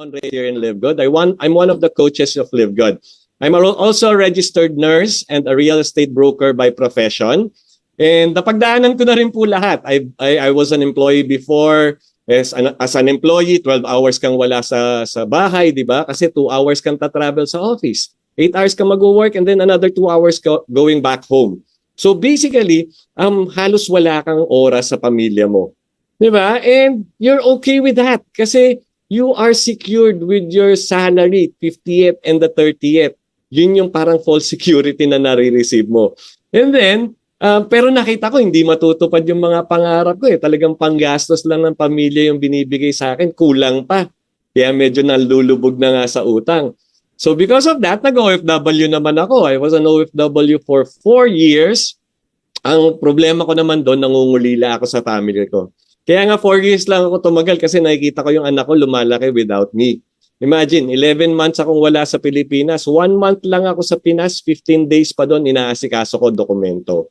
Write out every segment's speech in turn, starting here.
Monre here in Live Good. I'm one of the coaches of Live Good. I'm also a registered nurse and a real estate broker by profession. And napagdaanan ko na rin po lahat. I was an employee before. As an employee, 12 hours kang wala sa bahay, di ba? Kasi 2 hours kang tatravel sa office. 8 hours kang mag-work and then another 2 hours going back home. So basically, halos wala kang oras sa pamilya mo. Di ba? And you're okay with that kasi you are secured with your salary, 50th and the 30th. Yun yung parang false security na nare-receive mo. And then, pero nakita ko hindi matutupad yung mga pangarap ko eh. Talagang panggastos lang ng pamilya yung binibigay sa akin. Kulang pa. Kaya medyo nalulubog na nga sa utang. So because of that, nag-OFW naman ako. I was an OFW for 4 years. Ang problema ko naman doon, nangungulila ako sa family ko. Kaya nga 4 years lang ako tumagal kasi nakikita ko yung anak ko lumalaki without me. Imagine, 11 months akong wala sa Pilipinas. 1 month lang ako sa Pinas, 15 days pa doon inaasikaso ko dokumento.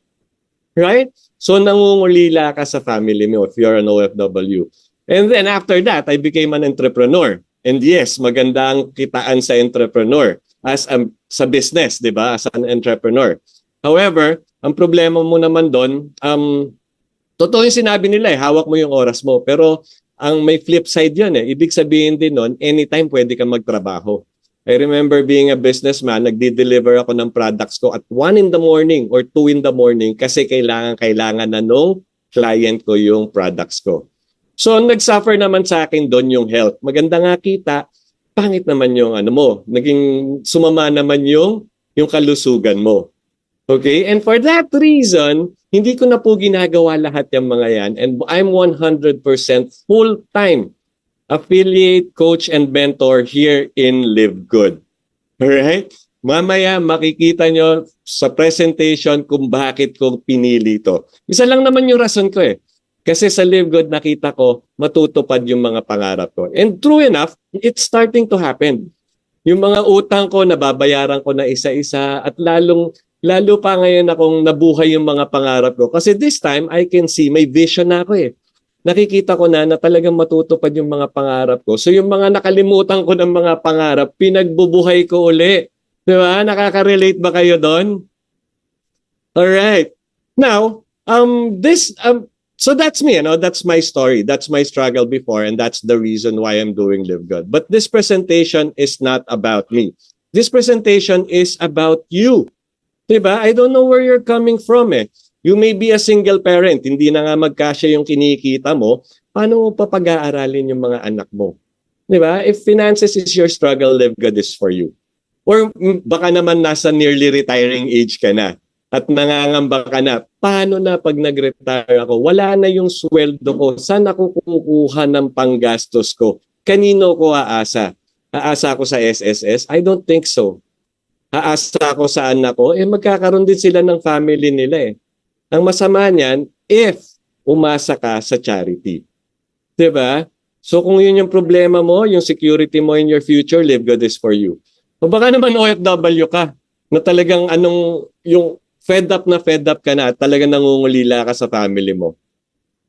Right? So nangungulila ka sa family mo if you're an OFW. And then after that, I became an entrepreneur. And yes, maganda ang kitaan sa entrepreneur as sa business, di ba? As an entrepreneur. However, ang problema mo naman doon, totoo yung sinabi nila hawak mo yung oras mo. Pero ang may flip side yun Ibig sabihin din nun, anytime pwede kang magtrabaho. I remember being a businessman, nagdi-deliver ako ng products ko at 1 in the morning or 2 in the morning kasi kailangan na nung client ko yung products ko. So nag-suffer naman sa akin doon yung health. Maganda nga kita, pangit naman yung mo. Naging sumama naman yung kalusugan mo. Okay? And for that reason, hindi ko na po ginagawa lahat yung mga yan. And I'm 100% full-time affiliate, coach, and mentor here in Live Good. Alright? Mamaya makikita nyo sa presentation kung bakit ko pinili ito. Isa lang naman yung rason ko Kasi sa Live Good nakita ko matutupad yung mga pangarap ko. And true enough, it's starting to happen. Yung mga utang ko, nababayaran ko na isa-isa at lalo pa ngayon akong nabuhay yung mga pangarap ko. Kasi this time, I can see, may vision na ako Nakikita ko na talagang matutupad yung mga pangarap ko. So yung mga nakalimutan ko ng mga pangarap, pinagbubuhay ko uli. Di ba? Nakaka-relate ba kayo doon? Alright. Now, so that's me, that's my story. That's my struggle before, and that's the reason why I'm doing Live Good. But this presentation is not about me. This presentation is about you. Diba? I don't know where you're coming from You may be a single parent, hindi na nga magkasya yung kinikita mo, paano mo papag-aaralin yung mga anak mo? Diba? If finances is your struggle, Live Good is for you. Or baka naman nasa nearly retiring age ka na at nangangamba ka na, paano na pag nag-retire ako? Wala na yung sweldo ko, saan ako kukuha ng panggastos ko? Kanino ko aasa? Aasa ako sa SSS? I don't think so. Aasa ako sa anak ko? Magkakaroon din sila ng family nila Ang masama niyan, if umasa ka sa charity. Diba? So kung yun yung problema mo, yung security mo in your future, Live Good is for you. O baka naman OFW ka, na talagang yung fed up ka na at talagang nangungulila ka sa family mo.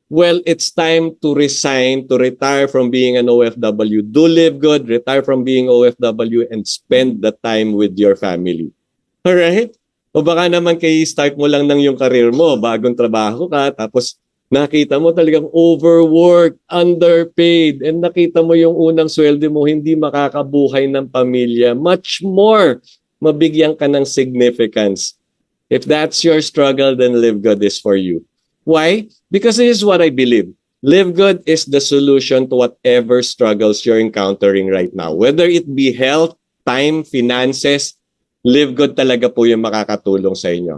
Well, it's time to resign, to retire from being an OFW. Do Live Good, retire from being OFW, and spend the time with your family. Alright? O baka naman start mo lang ng yung career mo, bagong trabaho ka, tapos nakita mo talagang overworked, underpaid, and nakita mo yung unang sweldo mo, hindi makakabuhay ng pamilya. Much more, mabigyan ka ng significance. If that's your struggle, then Live Good is for you. Why? Because this is what I believe. Live Good is the solution to whatever struggles you're encountering right now. Whether it be health, time, finances, Live Good talaga po yung makakatulong sa inyo.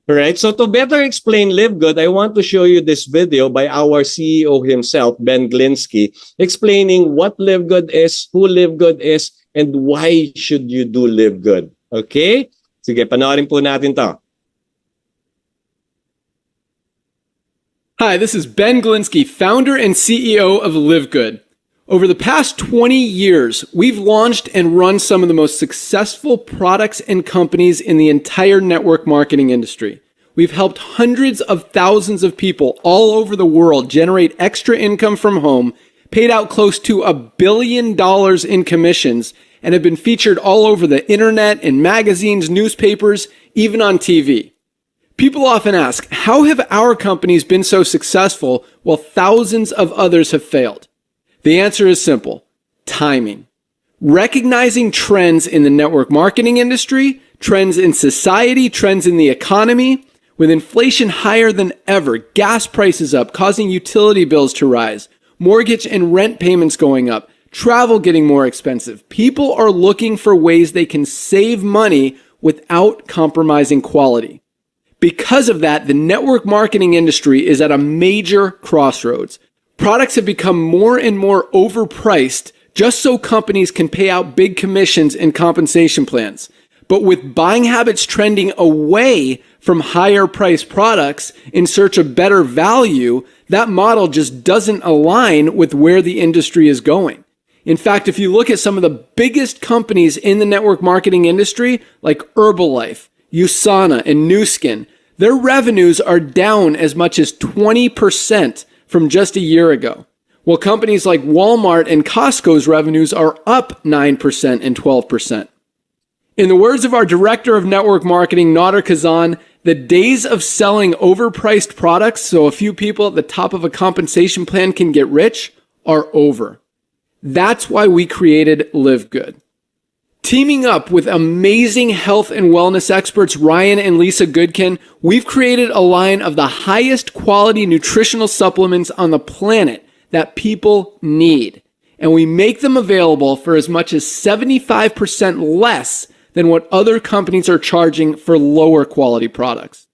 Alright, so to better explain Live Good, I want to show you this video by our CEO himself, Ben Glinsky, explaining what Live Good is, who Live Good is, and why should you do Live Good. Okay? Sige, panoorin po natin to. Hi, this is Ben Glinsky, founder and CEO of Live Good. Over the past 20 years, we've launched and run some of the most successful products and companies in the entire network marketing industry. We've helped hundreds of thousands of people all over the world generate extra income from home, paid out close to $1 billion in commissions, and have been featured all over the internet, in magazines, newspapers, even on TV. People often ask, how have our companies been so successful while thousands of others have failed? The answer is simple: timing. Recognizing trends in the network marketing industry, trends in society, trends in the economy, with inflation higher than ever, gas prices up, causing utility bills to rise, mortgage and rent payments going up, travel getting more expensive. People are looking for ways they can save money without compromising quality. Because of that, the network marketing industry is at a major crossroads. Products have become more and more overpriced just so companies can pay out big commissions and compensation plans. But with buying habits trending away from higher priced products in search of better value, that model just doesn't align with where the industry is going. In fact, if you look at some of the biggest companies in the network marketing industry, like Herbalife, USANA, and Nu Skin, their revenues are down as much as 20% from just a year ago. While companies like Walmart and Costco's revenues are up 9% and 12%. In the words of our director of network marketing, Nader Kazan, the days of selling overpriced products so a few people at the top of a compensation plan can get rich are over. That's why we created Live Good. Teaming up with amazing health and wellness experts Ryan and Lisa Goodkin, we've created a line of the highest quality nutritional supplements on the planet that people need. And we make them available for as much as 75% less than what other companies are charging for lower quality products.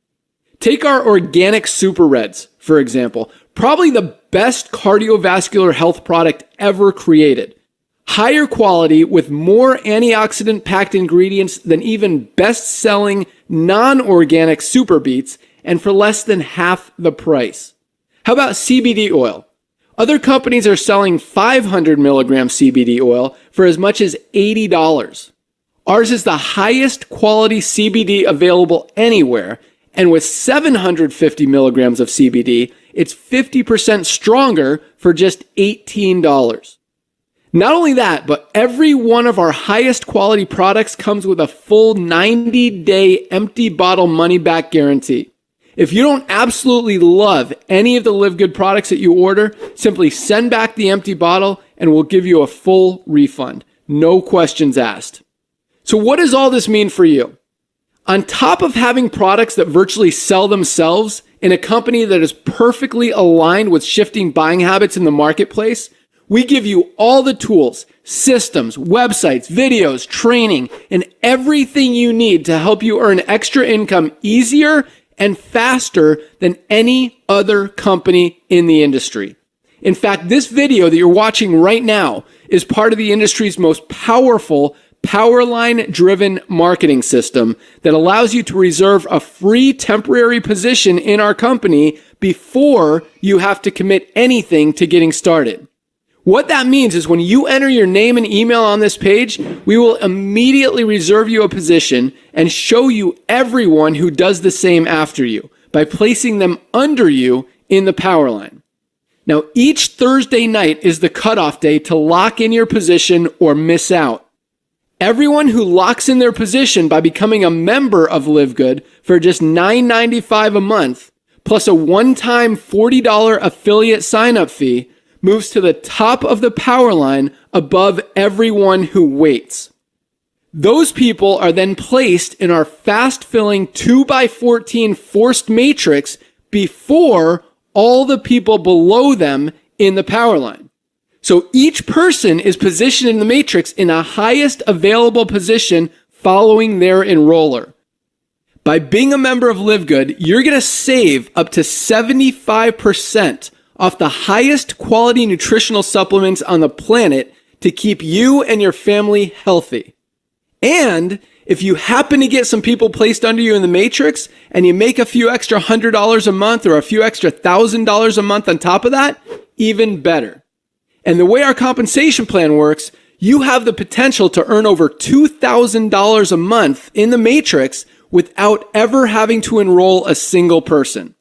Take our organic Super Reds, for example, probably the best cardiovascular health product ever created. Higher quality with more antioxidant-packed ingredients than even best-selling non-organic Super Beets, and for less than half the price. How about CBD oil? Other companies are selling 500 milligram CBD oil for as much as $80. Ours is the highest quality CBD available anywhere, and with 750 milligrams of CBD, it's 50% stronger for just $18. Not only that, but every one of our highest quality products comes with a full 90-day empty bottle money-back guarantee. If you don't absolutely love any of the Live Good products that you order, simply send back the empty bottle and we'll give you a full refund. No questions asked. So what does all this mean for you? On top of having products that virtually sell themselves in a company that is perfectly aligned with shifting buying habits in the marketplace, we give you all the tools, systems, websites, videos, training, and everything you need to help you earn extra income easier and faster than any other company in the industry. In fact, this video that you're watching right now is part of the industry's most powerful Powerline-driven marketing system that allows you to reserve a free temporary position in our company before you have to commit anything to getting started. What that means is when you enter your name and email on this page, we will immediately reserve you a position and show you everyone who does the same after you by placing them under you in the Powerline. Now, each Thursday night is the cutoff day to lock in your position or miss out. Everyone who locks in their position by becoming a member of Live Good for just $9.95 a month, plus a one-time $40 affiliate sign-up fee, moves to the top of the Powerline above everyone who waits. Those people are then placed in our fast-filling 2x14 forced matrix before all the people below them in the Powerline. So each person is positioned in the matrix in the highest available position following their enroller. By being a member of Live Good, you're going to save up to 75% off the highest quality nutritional supplements on the planet to keep you and your family healthy. And if you happen to get some people placed under you in the matrix and you make a few extra $100 a month or a few extra $1,000 a month on top of that, even better. And the way our compensation plan works, you have the potential to earn over $2,000 a month in the matrix without ever having to enroll a single person.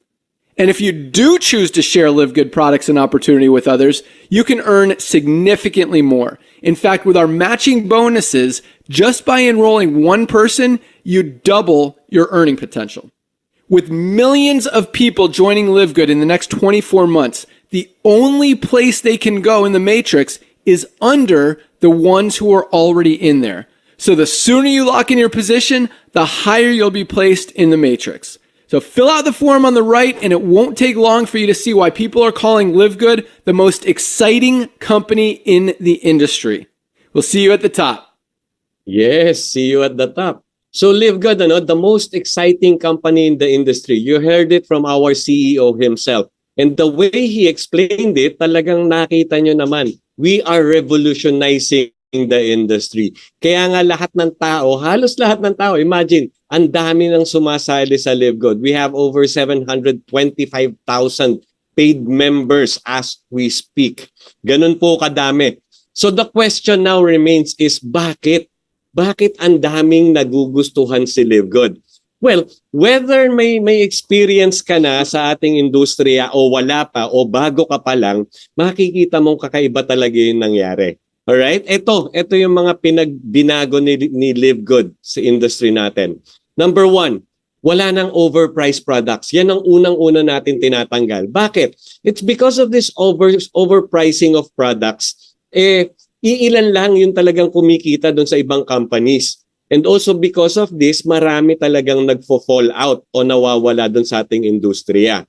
And if you do choose to share Live Good products and opportunity with others, you can earn significantly more. In fact, with our matching bonuses, just by enrolling one person, you double your earning potential. With millions of people joining Live Good in the next 24 months, the only place they can go in the matrix is under the ones who are already in there. So the sooner you lock in your position, the higher you'll be placed in the matrix. So fill out the form on the right, and it won't take long for you to see why people are calling Live Good the most exciting company in the industry. We'll see you at the top. Yes, see you at the top. So Live Good, the most exciting company in the industry. You heard it from our CEO himself. And the way he explained it, talagang nakita nyo naman, we are revolutionizing the industry. Kaya nga lahat ng tao, halos lahat ng tao, imagine, ang dami nang sumasali sa Live Good. We have over 725,000 paid members as we speak. Ganun po kadami. So the question now remains is bakit? Bakit ang daming nagugustuhan si Live Good? Well, whether may experience ka na sa ating industriya o wala pa o bago ka pa lang, makikita mong kakaiba talaga yung nangyari. Alright? Ito yung mga binago ni Live Good sa industry natin. Number one, wala nang overpriced products. Yan ang unang-una natin tinatanggal. Bakit? It's because of this overpricing of products. Iilan lang yung talagang kumikita doon sa ibang companies. And also because of this, marami talagang nagfo-fall out o nawawala doon sa ating industriya.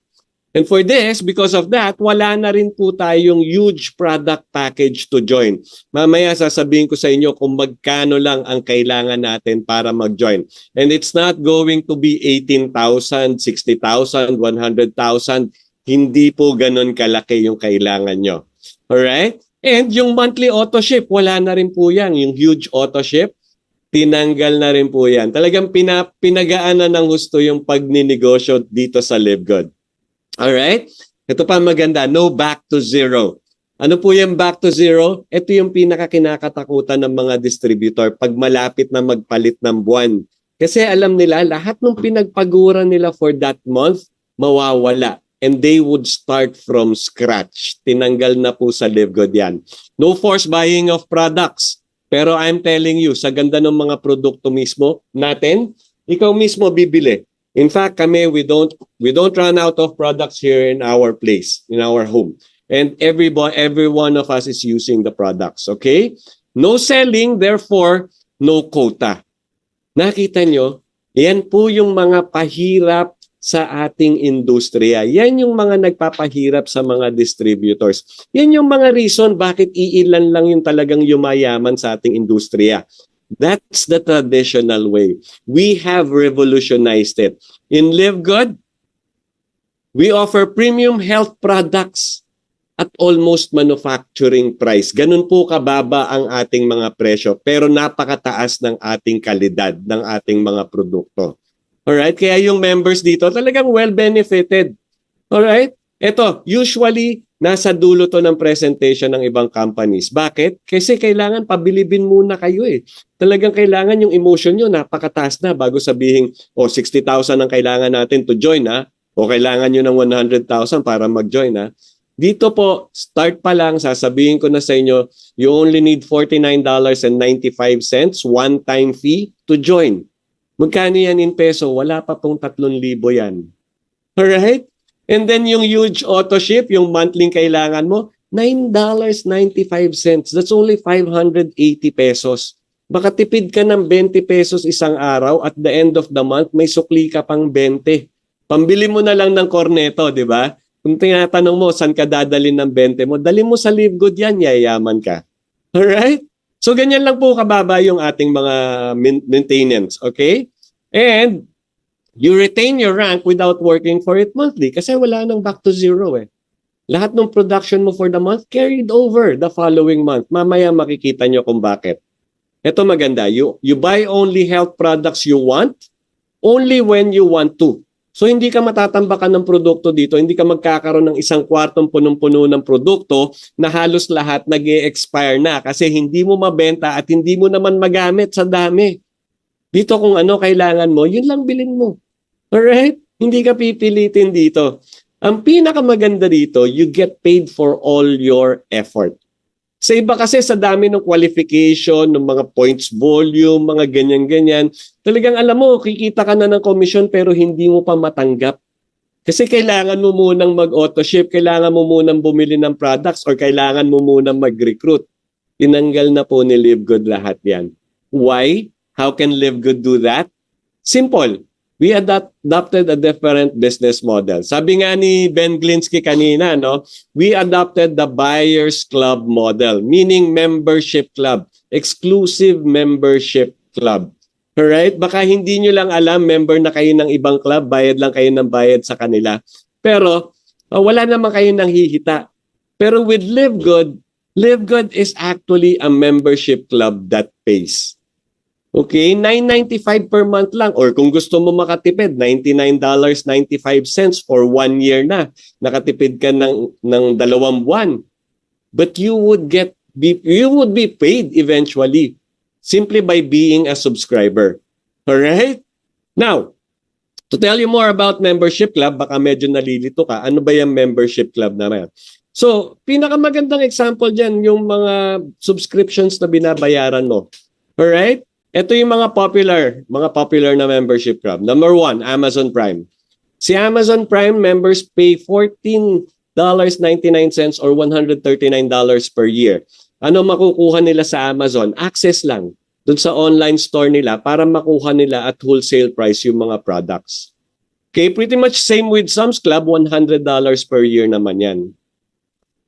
And for this, because of that, wala na rin po tayong huge product package to join. Mamaya sasabihin ko sa inyo kung magkano lang ang kailangan natin para mag-join. And it's not going to be 18,000, 60,000, 100,000. Hindi po ganun kalaki yung kailangan nyo. Alright? And yung monthly auto ship, wala na rin po yan. Yung huge auto ship, tinanggal na rin po yan. Talagang pinagaanan ng husto yung pagninegosyo dito sa Live Good. Alright? Ito pa maganda, no back to zero. Ano po yung back to zero? Ito yung pinakakinakatakutan ng mga distributor pag malapit na magpalit ng buwan. Kasi alam nila, lahat ng pinagpaguran nila for that month, mawawala. And they would start from scratch. Tinanggal na po sa Live Good yan. No forced buying of products. Pero I'm telling you, sa ganda ng mga produkto mismo natin, ikaw mismo bibili. In fact, kami, we don't run out of products here in our place, in our home. And every one of us is using the products, okay? No selling, therefore, no quota. Nakita nyo, yan po yung mga pahirap sa ating industriya. Yan yung mga nagpapahirap sa mga distributors. Yan yung mga reason bakit iilan lang yung talagang yumayaman sa ating industriya. That's the traditional way. We have revolutionized it. In Live Good, we offer premium health products at almost manufacturing price. Ganun po kababa ang ating mga presyo, pero napakataas ng ating kalidad ng ating mga produkto. Alright? Kaya yung members dito talagang well benefited. Alright? Ito, usually nasa dulo to ng presentation ng ibang companies. Bakit? Kasi kailangan pabilibin muna kayo eh. Talagang kailangan yung emotion nyo napakataas na bago sabihin, 60,000 ang kailangan natin to join ha. O kailangan nyo ng 100,000 para mag-join ha. Dito po, start pa lang, sasabihin ko na sa inyo, you only need $49.95 one-time fee to join. Magkano yan in peso? Wala pa pong 3,000 yan. Alright? And then yung huge auto ship, yung monthly kailangan mo, $9.95. That's only 580 pesos. Baka tipid ka ng 20 pesos isang araw at the end of the month, may sukli ka pang 20. Pambili mo na lang ng corneto, di ba? Kung tinatanong mo, saan ka dadalhin ng 20 mo, dali mo sa Live Good yan, yayaman ka. Alright? So ganyan lang po kababa yung ating mga maintenance, okay? And you retain your rank without working for it monthly kasi wala nang back to zero eh. Lahat ng production mo for the month carried over the following month. Mamaya makikita nyo kung bakit. Ito maganda, you buy only health products you want, only when you want to. So hindi ka matatambakan ng produkto dito, hindi ka magkakaroon ng isang kwartong punong-puno ng produkto na halos lahat nag-e-expire na kasi hindi mo mabenta at hindi mo naman magamit sa dami. Dito kung ano kailangan mo, yun lang bilhin mo. Alright? Hindi ka pipilitin dito. Ang pinakamaganda dito, you get paid for all your effort. Sa iba kasi sa dami ng qualification, ng mga points volume, mga ganyan-ganyan, talagang alam mo, kikita ka na ng commission pero hindi mo pa matanggap. Kasi kailangan mo munang mag-auto-ship, kailangan mo munang bumili ng products or kailangan mo munang mag-recruit. Tinanggal na po ni LiveGood lahat yan. Why? How can LiveGood do that? Simple. We adopted a different business model. Sabi nga ni Ben Glinsky kanina, no, we adopted the Buyers Club model, meaning membership club, exclusive membership club. Alright? Baka hindi nyo lang alam, member na kayo ng ibang club, bayad lang kayo ng bayad sa kanila. Pero wala naman kayo nang hihita. Pero with LiveGood, LiveGood is actually a membership club that pays. Okay, $9.95 per month lang. Or kung gusto mo makatipid, $99.95 for 1 year na. Nakatipid ka ng 2 buwan. But you would be paid eventually simply by being a subscriber. Alright? Now, to tell you more about membership club, baka medyo nalilito ka. Ano ba yung membership club naman? So, pinakamagandang example dyan, yung mga subscriptions na binabayaran mo. Alright? Ito yung mga popular na membership club. Number 1, Amazon Prime. Si Amazon Prime members pay $14.99 or $139 per year. Ano makukuha nila sa Amazon? Access lang dun sa online store nila para makuha nila at wholesale price yung mga products. Okay, pretty much same with Sam's Club, $100 per year naman yan.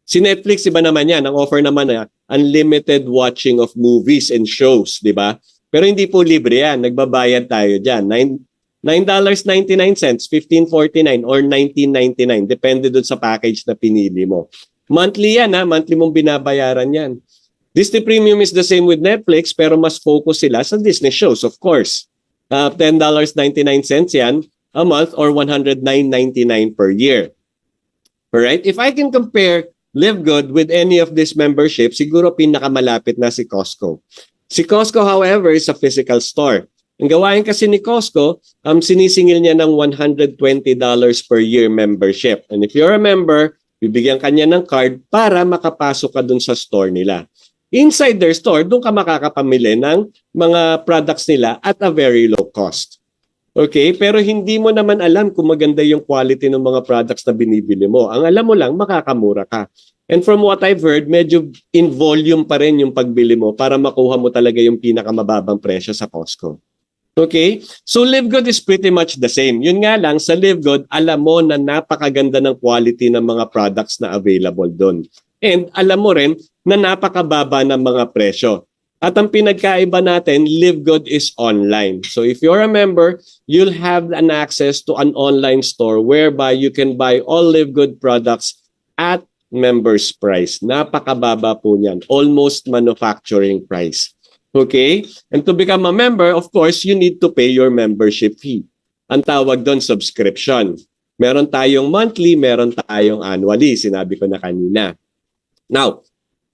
Si Netflix, iba naman yan. Ang offer naman na unlimited watching of movies and shows, di ba? Pero hindi po libre yan. Nagbabayad tayo dyan. $9.99, $15.49 or $19.99. Depende dun sa package na pinili mo. Monthly yan ha. Monthly mong binabayaran yan. Disney Premium is the same with Netflix pero mas focus sila sa Disney shows, of course. $10.99 yan a month or $109.99 per year. Alright? If I can compare LiveGood with any of these memberships, siguro pinakamalapit na si Costco. Si Costco, however, is a physical store. Ang gawain kasi ni Costco, sinisingil niya ng $120 per year membership. And if you're a member, bibigyan ka niya ng card para makapasok ka dun sa store nila. Inside their store, dun ka makakapamili ng mga products nila at a very low cost. Okay? Pero hindi mo naman alam kung maganda yung quality ng mga products na binibili mo. Ang alam mo lang, makakamura ka. And from what I've heard, medyo in volume pa rin yung pagbili mo para makuha mo talaga yung pinakamababang presyo sa Costco. Okay? So LiveGood is pretty much the same. Yun nga lang, sa LiveGood, alam mo na napakaganda ng quality ng mga products na available doon. And alam mo rin na napakababa ng mga presyo. At ang pinagkaiba natin, LiveGood is online. So if you're a member, you'll have an access to an online store whereby you can buy all LiveGood products at members price. Napakababa po niyan. Almost manufacturing price. Okay? And to become a member, of course, you need to pay your membership fee. Ang tawag doon, subscription. Meron tayong monthly, meron tayong annually. Sinabi ko na kanina. Now,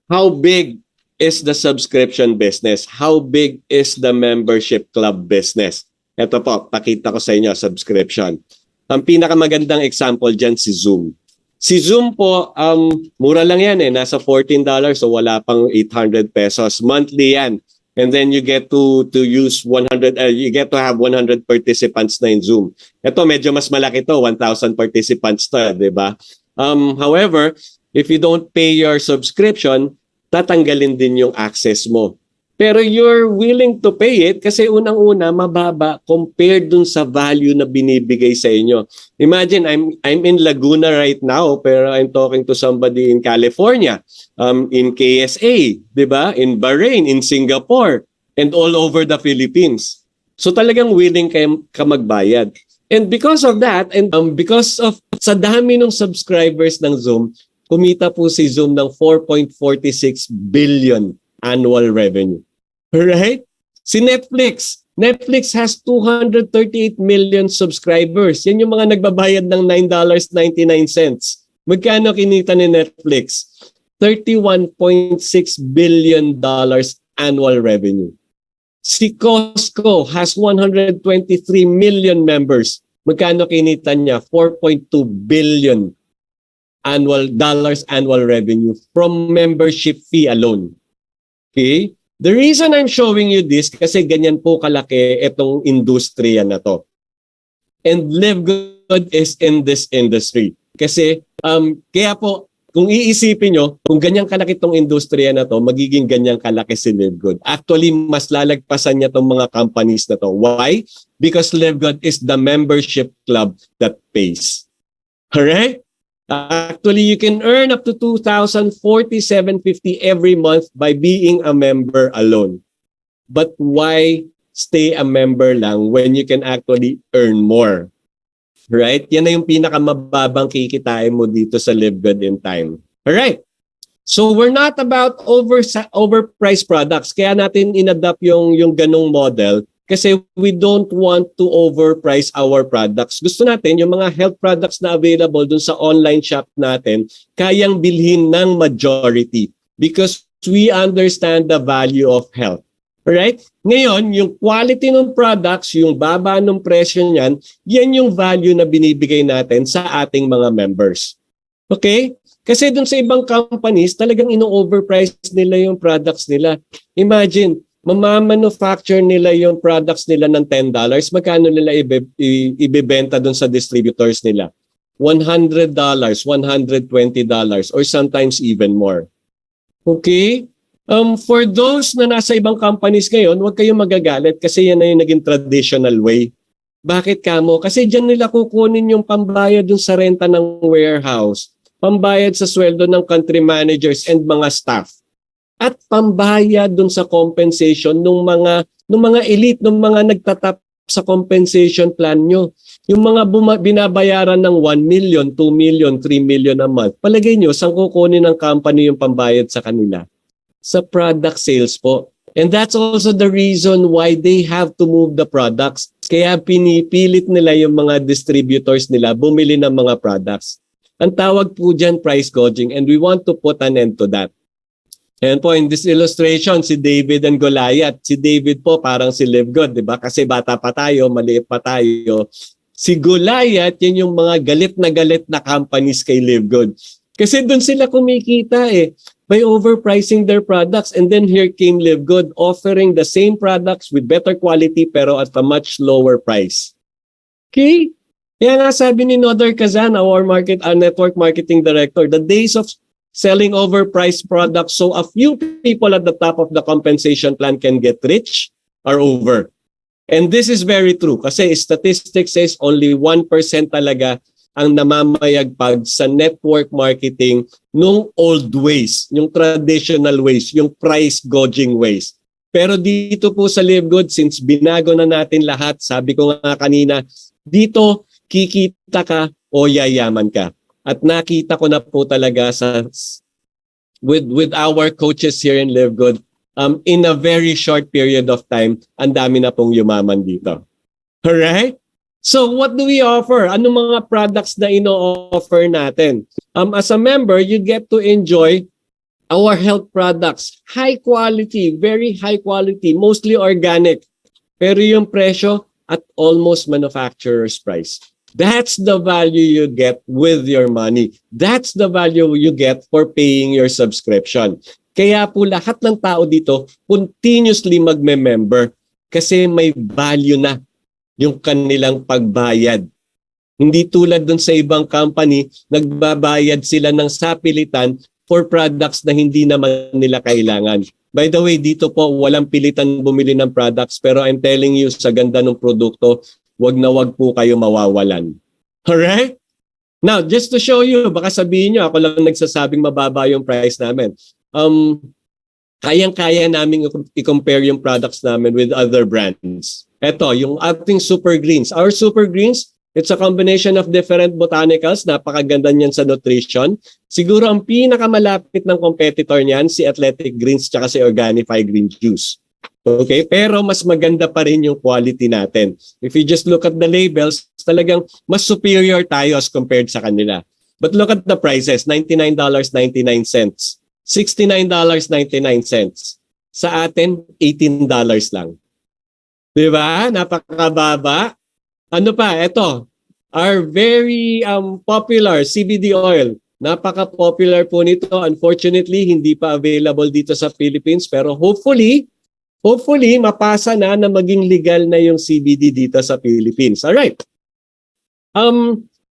how big is the subscription business? How big is the membership club business? Ito po, pakita ko sa inyo, subscription. Ang pinakamagandang example dyan, si Zoom. Si Zoom po, mura lang yan eh. Nasa $14 so wala pang 800 pesos. Monthly yan. And then you get to use 100, you get to have 100 participants na in Zoom. Ito medyo mas malaki to, 1,000 participants to, di ba? However, if you don't pay your subscription, tatanggalin din yung access mo. Pero you're willing to pay it kasi unang-una mababa compared dun sa value na binibigay sa inyo. Imagine I'm in Laguna right now pero I'm talking to somebody in California, in KSA, 'di ba? In Bahrain, in Singapore, and all over the Philippines. So talagang willing ka magbayad. And because of that and because of sa dami ng subscribers ng Zoom, kumita po si Zoom ng 4.46 billion annual revenue. Right? Si Netflix. Netflix has 238 million subscribers. Yan yung mga nagbabayad ng $9.99. Magkano kinita ni Netflix? $31.6 billion annual revenue. Si Costco has 123 million members. magkano kinita niya? 4.2 billion annual revenue from membership fee alone. Okay? The reason I'm showing you this kasi ganyan po kalaki itong industriya na to. And Live Good is in this industry. Kasi kaya po kung iisipin nyo, kung ganyang kalaki itong industriya na to, magiging ganyang kalaki si Live Good. Actually, mas lalagpasan niya itong mga companies na to. Why? Because Live Good is the membership club that pays. Alright? Actually, you can earn up to 2,047.50 every month by being a member alone. But why stay a member lang when you can actually earn more? Right? Yan na yung pinakamababang kikitain mo dito sa Live Good in Time. Alright. So we're not about overpriced products. Kaya natin inadapt yung ganong model kasi we don't want to overprice our products. Gusto natin yung mga health products na available dun sa online shop natin, kayang bilhin ng majority because we understand the value of health. Alright? Ngayon, yung quality ng products, yung baba ng presyo niyan, yan yung value na binibigay natin sa ating mga members. Okay? Kasi dun sa ibang companies, talagang ino-overprice nila yung products nila. Imagine, mamamanufacture nila yung products nila ng $10, magkano nila ibebenta dun sa distributors nila? $100, $120, or sometimes even more. Okay? For those na nasa ibang companies ngayon, huwag kayong magagalit kasi yan na yung naging traditional way. Bakit kamo? Kasi dyan nila kukunin yung pambayad dun sa renta ng warehouse, pambayad sa sweldo ng country managers and mga staff, at pambayad dun sa compensation ng mga elite, ng mga nagtatap sa compensation plan nyo. Yung mga binabayaran ng 1 million, 2 million, 3 million a month, palagay nyo, saan kukunin ng company yung pambayad sa kanila? Sa product sales po. And that's also the reason why they have to move the products. Kaya pinipilit nila yung mga distributors nila bumili ng mga products. Ang tawag po dyan price gouging, and we want to put an end to that. And po in this illustration, si David and Goliath. Si David po parang si Live Good, di ba? Kasi bata pa tayo, maliit pa tayo. Si Goliath, yan yung mga galit na companies kay Live Good. Kasi doon sila kumikita by overpricing their products, and then here came Live Good offering the same products with better quality pero at a much lower price. Okay? Kaya nga sabi ni Nodar Kazan, our network marketing director, the days of selling overpriced products so a few people at the top of the compensation plan can get rich are over. And this is very true kasi statistics says only 1% talaga ang namamayagpag sa network marketing nung old ways, yung traditional ways, yung price gouging ways. Pero dito po sa Live Good, since binago na natin lahat, sabi ko nga kanina, dito kikita ka o yayaman ka. At nakita ko na po talaga with our coaches here in Live Good, in a very short period of time, ang dami na pong yumaman dito. Alright? So what do we offer? Ano mga products na ino-offer natin? As a member, you get to enjoy our health products. High quality, very high quality, mostly organic. Pero yung presyo at almost manufacturer's price. That's the value you get with your money. That's the value you get for paying your subscription. Kaya po lahat ng tao dito continuously magme-member kasi may value na yung kanilang pagbayad. Hindi tulad dun sa ibang company, nagbabayad sila ng sapilitan for products na hindi naman nila kailangan. By the way, dito po walang pilitan bumili ng products pero I'm telling you sa ganda ng produkto, wag na wag po kayo mawawalan. Alright? Now, just to show you, baka sabihin nyo, ako lang nagsasabing mababa yung price namin. Kayang-kaya namin i-compare yung products namin with other brands. Ito, yung ating Super Greens. Our Super Greens, it's a combination of different botanicals. Napakaganda niyan sa nutrition. Siguro ang pinakamalapit ng competitor niyan, si Athletic Greens tsaka si Organifi Green Juice. Okay? Pero mas maganda pa rin yung quality natin. If you just look at the labels, talagang mas superior tayo as compared sa kanila. But look at the prices, $99.99. $69.99. Sa atin, $18 lang. Diba? Napakababa. Ano pa? Ito. are very popular, CBD oil. Napaka-popular po nito. Unfortunately, hindi pa available dito sa Philippines, pero hopefully mapasa na maging legal na yung CBD dito sa Philippines. All right.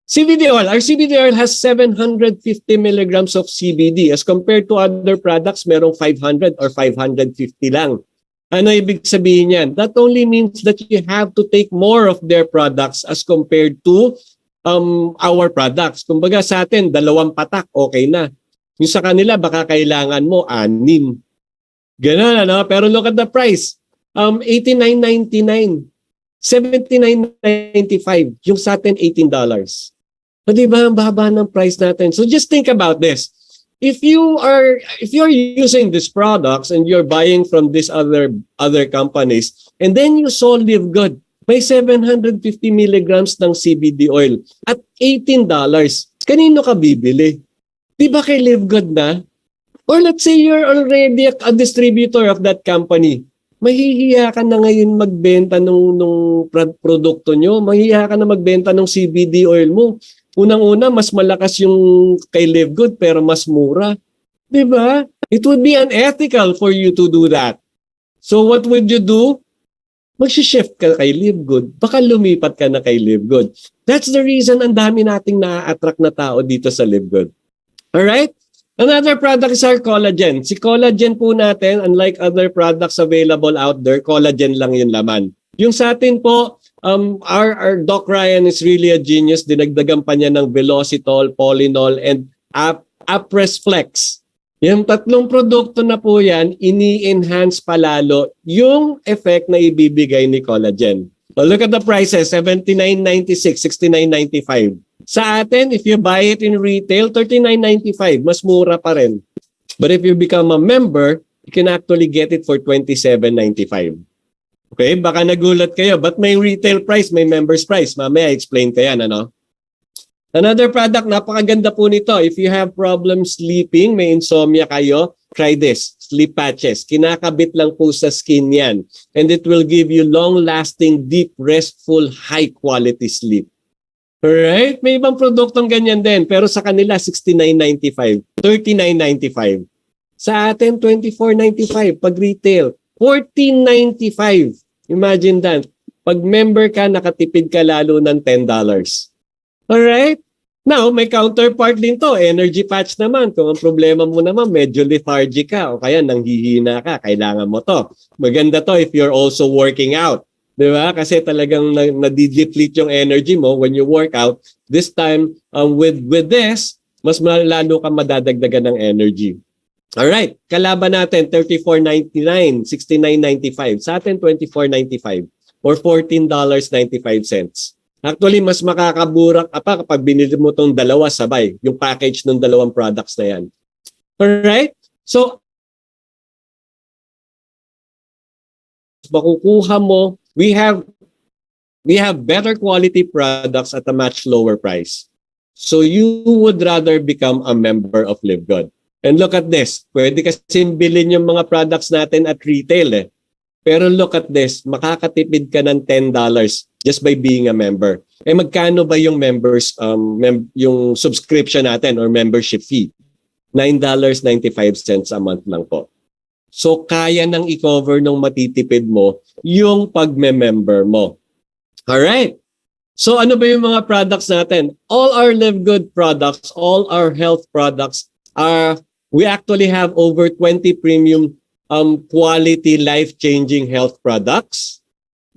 CBD oil. Our CBD oil has 750 milligrams of CBD as compared to other products, merong 500 or 550 lang. Ano ibig sabihin yan? That only means that you have to take more of their products as compared to our products. Kumbaga sa atin, 2 patak, okay na. Yung sa kanila, baka kailangan mo 6. Ganun, ano? Pero look at the price. $89.99. $79.95. Yung sa atin, $18. So, di ba, ang baba ng price natin? So just think about this. If you're using these products and you're buying from these other companies, and then you saw Live Good, may 750 milligrams ng CBD oil at $18. Kanino ka bibili? Di ba kay Live Good na? Or let's say you're already a distributor of that company. Mahihiya ka na ngayon magbenta nung produkto nyo. Mahihiya ka na magbenta ng CBD oil mo. Unang-una, mas malakas yung kay Live Good pero mas mura. Diba? It would be unethical for you to do that. So what would you do? Mag-shift ka kay Live Good. Baka lumipat ka na kay Live Good. That's the reason ang dami nating na-attract na tao dito sa Live Good. Alright? Another product is our collagen. Si collagen po natin, unlike other products available out there, collagen lang yung laman. Yung sa atin po, our Doc Ryan is really a genius. Dinagdagan pa niya ng Velocitol, Polynol, and Apress Flex. Yung 3 produkto na po yan, ini-enhance palalo yung effect na ibibigay ni collagen. So look at the prices, $79.96, $69.95. Sa atin, if you buy it in retail, $39.95. Mas mura pa rin. But if you become a member, you can actually get it for $27.95. Okay, baka nagulat kayo, but may retail price, may member's price. Mamaya explain ko yan, ano? Another product, napakaganda po nito. If you have problems sleeping, may insomnia kayo, try this, sleep patches. Kinakabit lang po sa skin yan. And it will give you long-lasting, deep, restful, high-quality sleep. Alright? May ibang produktong ganyan din. Pero sa kanila, $69.95, $39.95. Sa atin, $24.95 pag retail. $14.95. Imagine that. Pag member ka, nakatipid ka lalo ng $10. Alright? Now, may counterpart din to. Energy patch naman. Kung ang problema mo naman, medyo lethargic ka o kaya nanghihina ka, kailangan mo to. Maganda to if you're also working out. Diba? Kasi talagang nadideplete yung energy mo when you work out. This time, with this, mas lalo ka madadagdagan ng energy. Alright, kalaban natin, $34.99, $69.95. Sa atin, $24.95 or $14.95. Actually, mas makakaburak ka pa kapag binili mo itong 2 sabay, yung package ng 2 products na yan. Alright? So, makukuha mo, we have better quality products at a much lower price. So you would rather become a member of Live Good. And look at this. Pwede kasi bilhin yung mga products natin at retail eh. Pero look at this. Makakatipid ka ng $10 just by being a member. Eh magkano ba yung members, yung subscription natin or membership fee? $9.95 a month lang po. So kaya nang i-cover nung matitipid mo yung pagme-member mo. Alright. So ano ba yung mga products natin? All our Live Good products, all our health products we actually have over 20 premium quality life-changing health products.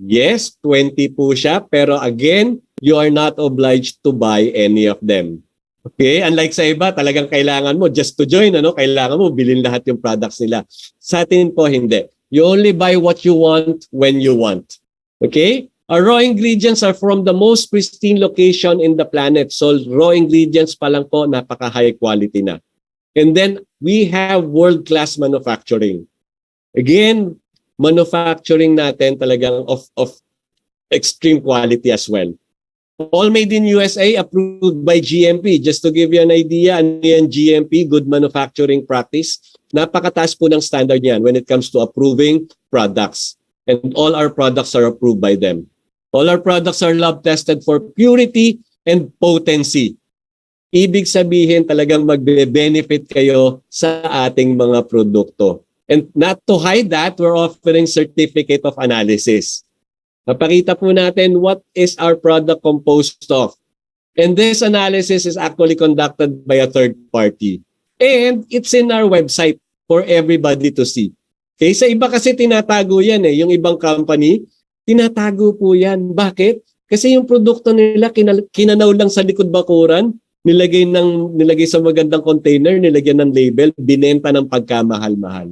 Yes, 20 po siya. Pero again, you are not obliged to buy any of them. Okay? Unlike sa iba, talagang kailangan mo just to join, kailangan mo bilhin lahat yung products nila. Sa atin po, hindi. You only buy what you want when you want. Okay? Our raw ingredients are from the most pristine location in the planet. So raw ingredients pa lang po, napaka-high quality na. And then we have world-class manufacturing. Again, manufacturing natin talagang of extreme quality as well. All made in USA, approved by GMP. Just to give you an idea, ano yan GMP, Good Manufacturing Practice, napakataas po ng standard yan when it comes to approving products. And all our products are approved by them. All our products are lab tested for purity and potency. Ibig sabihin talagang magbe-benefit kayo sa ating mga produkto. And not to hide that, we're offering certificate of analysis. Napakita po natin what is our product composed of. And this analysis is actually conducted by a third party. And it's in our website for everybody to see. Okay, sa iba kasi tinatago yan eh. Yung ibang company, tinatago po yan. Bakit? Kasi yung produkto nila kinanaw lang sa likod bakuran, nilagay sa magandang container, nilagyan ng label, binenta ng pagkamahal-mahal.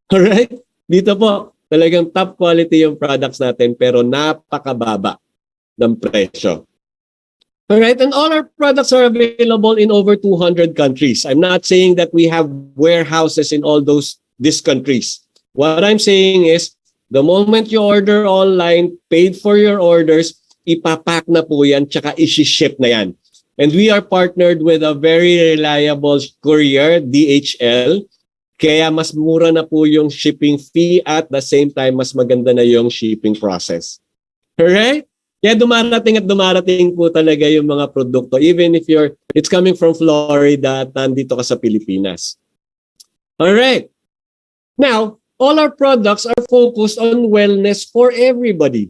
Alright? Dito po, talagang top quality yung products natin pero napakababa ng presyo. Alright, and all our products are available in over 200 countries. I'm not saying that we have warehouses in all these countries. What I'm saying is, the moment you order online, paid for your orders, ipapack na po yan, tsaka isi-ship na yan. And we are partnered with a very reliable courier, DHL. Kaya mas mura na po yung shipping fee at the same time mas maganda na yung shipping process. Alright? Kaya dumarating po talaga yung mga produkto even if it's coming from Florida at nandito ka sa Pilipinas. Alright. Now, all our products are focused on wellness for everybody.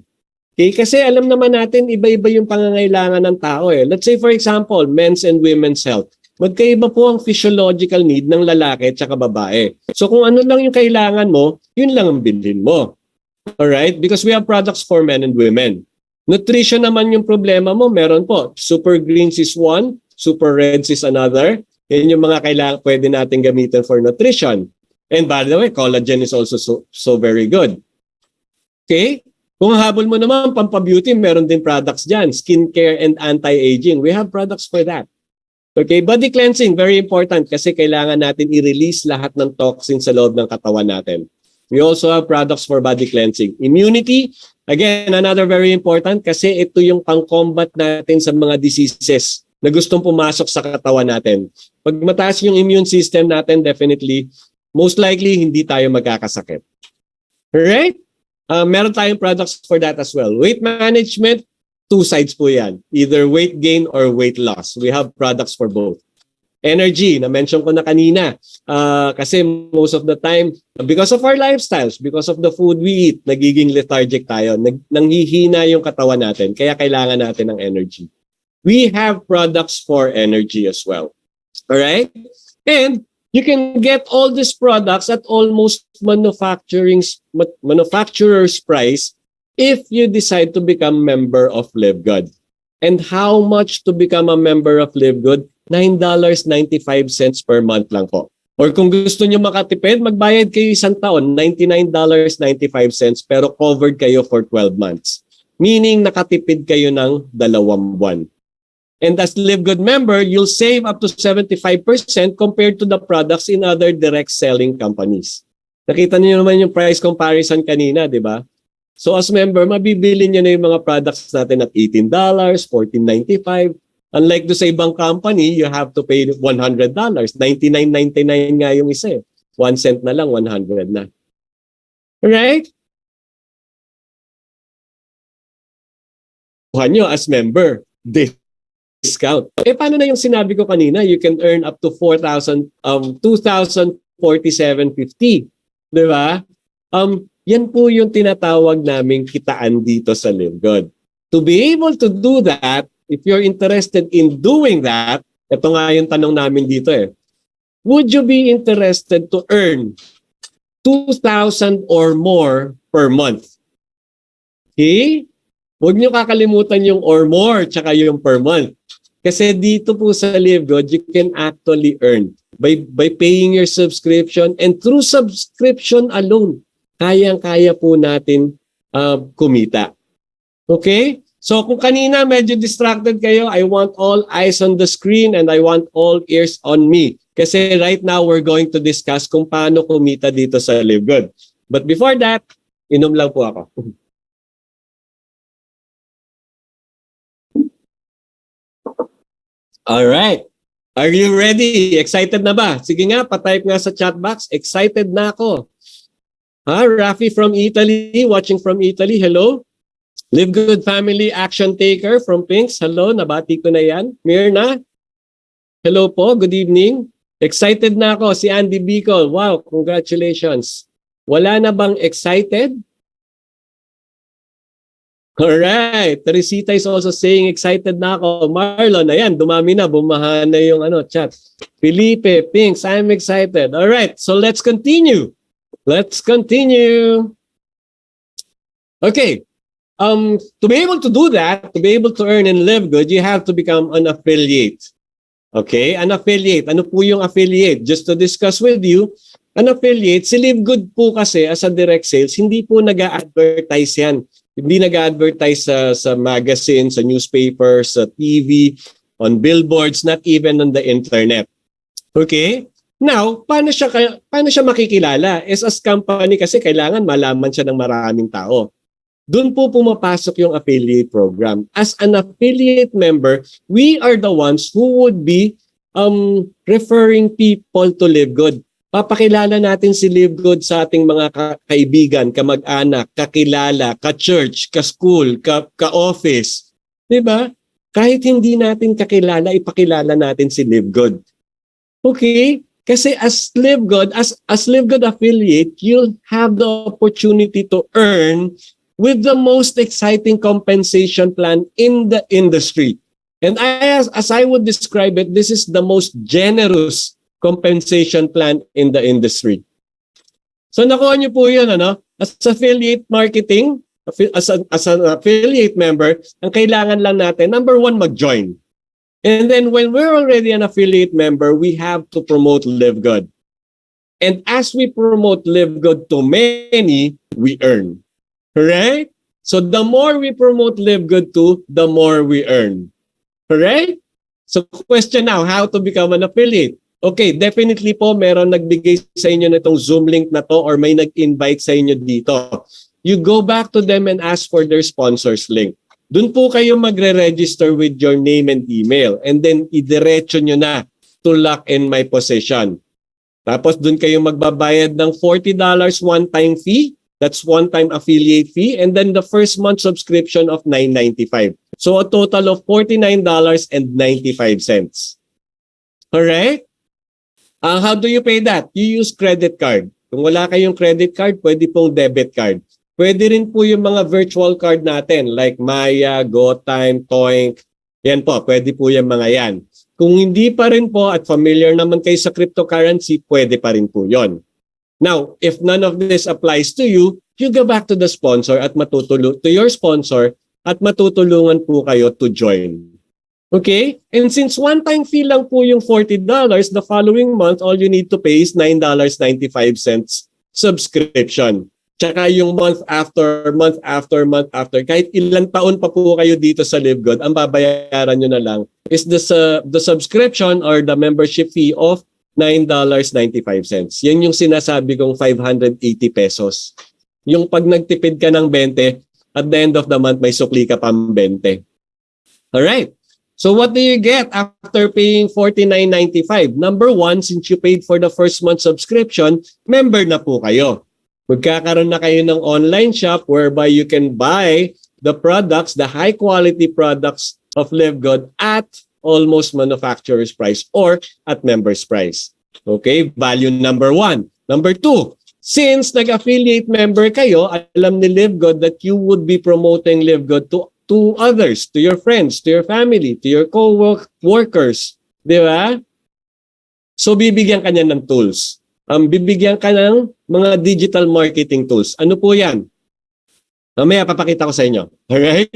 Okay? Kasi alam naman natin, iba-iba yung pangangailangan ng tao eh. Let's say for example, men's and women's health. Magkaiba po ang physiological need ng lalaki at saka babae. So kung ano lang yung kailangan mo, yun lang ang bilhin mo. Alright? Because we have products for men and women. Nutrition naman yung problema mo, meron po. Super Greens is one, Super Reds is another. Yan yung mga kailangan pwede natin gamitin for nutrition. And by the way, collagen is also so very good. Okay? Kung habol mo naman, pampabeauty, meron din products dyan. Skincare and anti-aging. We have products for that. Okay, body cleansing, very important kasi kailangan natin i-release lahat ng toxins sa loob ng katawan natin. We also have products for body cleansing. Immunity, again, another very important kasi ito yung pang-combat natin sa mga diseases na gustong pumasok sa katawan natin. Pag mataas yung immune system natin, definitely, most likely, hindi tayo magkakasakit. Alright? Meron tayong products for that as well. Weight management, two sides po yan. Either weight gain or weight loss. We have products for both. Energy, na-mention ko na kanina. Kasi most of the time, because of our lifestyles, because of the food we eat, nagiging lethargic tayo. Nanghihina yung katawan natin. Kaya kailangan natin ng energy. We have products for energy as well. Alright? And you can get all these products at almost manufacturer's price if you decide to become member of LiveGood. And how much to become a member of LiveGood? $9.95 per month lang po. Or kung gusto nyo makatipid, magbayad kayo isang taon, $99.95 pero covered kayo for 12 months. Meaning nakatipid kayo ng 2 buwan. And as LiveGood member, you'll save up to 75% compared to the products in other direct selling companies. Nakita niyo naman yung price comparison kanina, di ba? So as member, mabibili niyo na yung mga products natin at $18, $14.95. Unlike do sa ibang company, you have to pay $100. $99.99 nga yung isa eh. 1 cent na lang, 100 na. Alright? Kuha nyo as member. Discount. Paano na yung sinabi ko kanina? You can earn up to 2,047.50. Di ba? Yan po yung tinatawag naming kitaan dito sa LiveGood. To be able to do that, if you're interested in doing that, ito nga yung tanong namin dito eh. Would you be interested to earn 2,000 or more per month? Okay? Huwag nyo kakalimutan yung or more tsaka yung per month. Kasi dito po sa LiveGood, you can actually earn by paying your subscription, and through subscription alone, kayang-kaya po natin kumita. Okay? So kung kanina medyo distracted kayo, I want all eyes on the screen and I want all ears on me. Kasi right now, we're going to discuss kung paano kumita dito sa LiveGood. But before that, inom lang po ako. Alright. Are you ready? Excited na ba? Sige nga, patype nga sa chat box. Excited na ako. Rafi from Italy, watching from Italy. Hello. Live Good Family Action Taker from Pinks. Hello, nabati ko na yan. Mirna, hello po, good evening. Excited na ako, si Andy Bicol. Wow, congratulations. Wala na bang excited? Alright, Teresita is also saying excited na ako. Marlon, ayan, dumami na, bumaha na yung chat. Felipe, Pinks, I'm excited. Alright, so let's continue. Let's continue. Okay, to be able to do that, to be able to earn and live good, you have to become an affiliate. Okay, an affiliate. Ano po yung affiliate? Just to discuss with you, an affiliate, si Live Good po kasi as a direct sales, hindi po nag-a-advertise yan. Hindi nag-a-advertise sa magazine, sa newspaper, sa TV, on billboards, not even on the internet. Okay? Now, paano siya makikilala? As company kasi kailangan malaman siya ng maraming tao. Doon po pumapasok yung affiliate program. As an affiliate member, we are the ones who would be referring people to Live Good. Papakilala natin si Live Good sa ating mga kaibigan, kamag-anak, kakilala, ka-church, ka-school, ka-office. Diba? Kahit hindi natin kakilala, ipakilala natin si Live Good. Okay? Kasi as Live Good, as Live Good affiliate, you'll have the opportunity to earn with the most exciting compensation plan in the industry. And as I would describe it, this is the most generous compensation plan in the industry. So nakuha niyo po yun, as affiliate marketing, as an affiliate member, ang kailangan lang natin, number one, mag-join. And then when we're already an affiliate member, we have to promote Live Good. And as we promote Live Good to many, we earn. Right? So the more we promote Live Good to, the more we earn. Right? So question now, how to become an affiliate? Okay, definitely po meron nagbigay sa inyo nitong Zoom link na to or may nag-invite sa inyo dito. You go back to them and ask for their sponsors link. Doon po kayo magre-register with your name and email and then idiretso nyo na to Lock in My Position. Tapos doon kayo magbabayad ng $40 one-time fee. That's one-time affiliate fee and then the first month subscription of $9.95. So a total of $49.95. Alright? How do you pay that? You use credit card. Kung wala kayong credit card, pwede pong debit card. Pwede rin po yung mga virtual card natin like Maya, GoTime, Toink. Yan po, pwede po yung mga yan. Kung hindi pa rin po at familiar naman kayo sa cryptocurrency, pwede pa rin po yon. Now, if none of this applies to you, you go back to the sponsor at to your sponsor at matutulungan po kayo to join. Okay? And since one-time fee lang po yung $40, the following month, all you need to pay is $9.95 subscription. Tsaka yung month after, kahit ilang taon pa po kayo dito sa Live Good, ang babayaran nyo na lang is the subscription or the membership fee of $9.95. Yan yung sinasabi kong 580 pesos. Yung pag nagtipid ka ng 20, at the end of the month, may sukli ka pang 20. Alright. So what do you get after paying $49.95? Number one, since you paid for the first month subscription, member na po kayo. Magkakaroon na kayo ng online shop whereby you can buy the products, the high quality products of Live Good at almost manufacturer's price or at member's price. Okay, value number one. Number two, since nag-affiliate member kayo, alam ni Live Good that you would be promoting Live Good to others, to your friends, to your family, to your co-workers. Di ba? So, bibigyan ka niya ng tools. Bibigyan ka ng mga digital marketing tools. Ano po yan? Mamaya papakita ko sa inyo. Alright?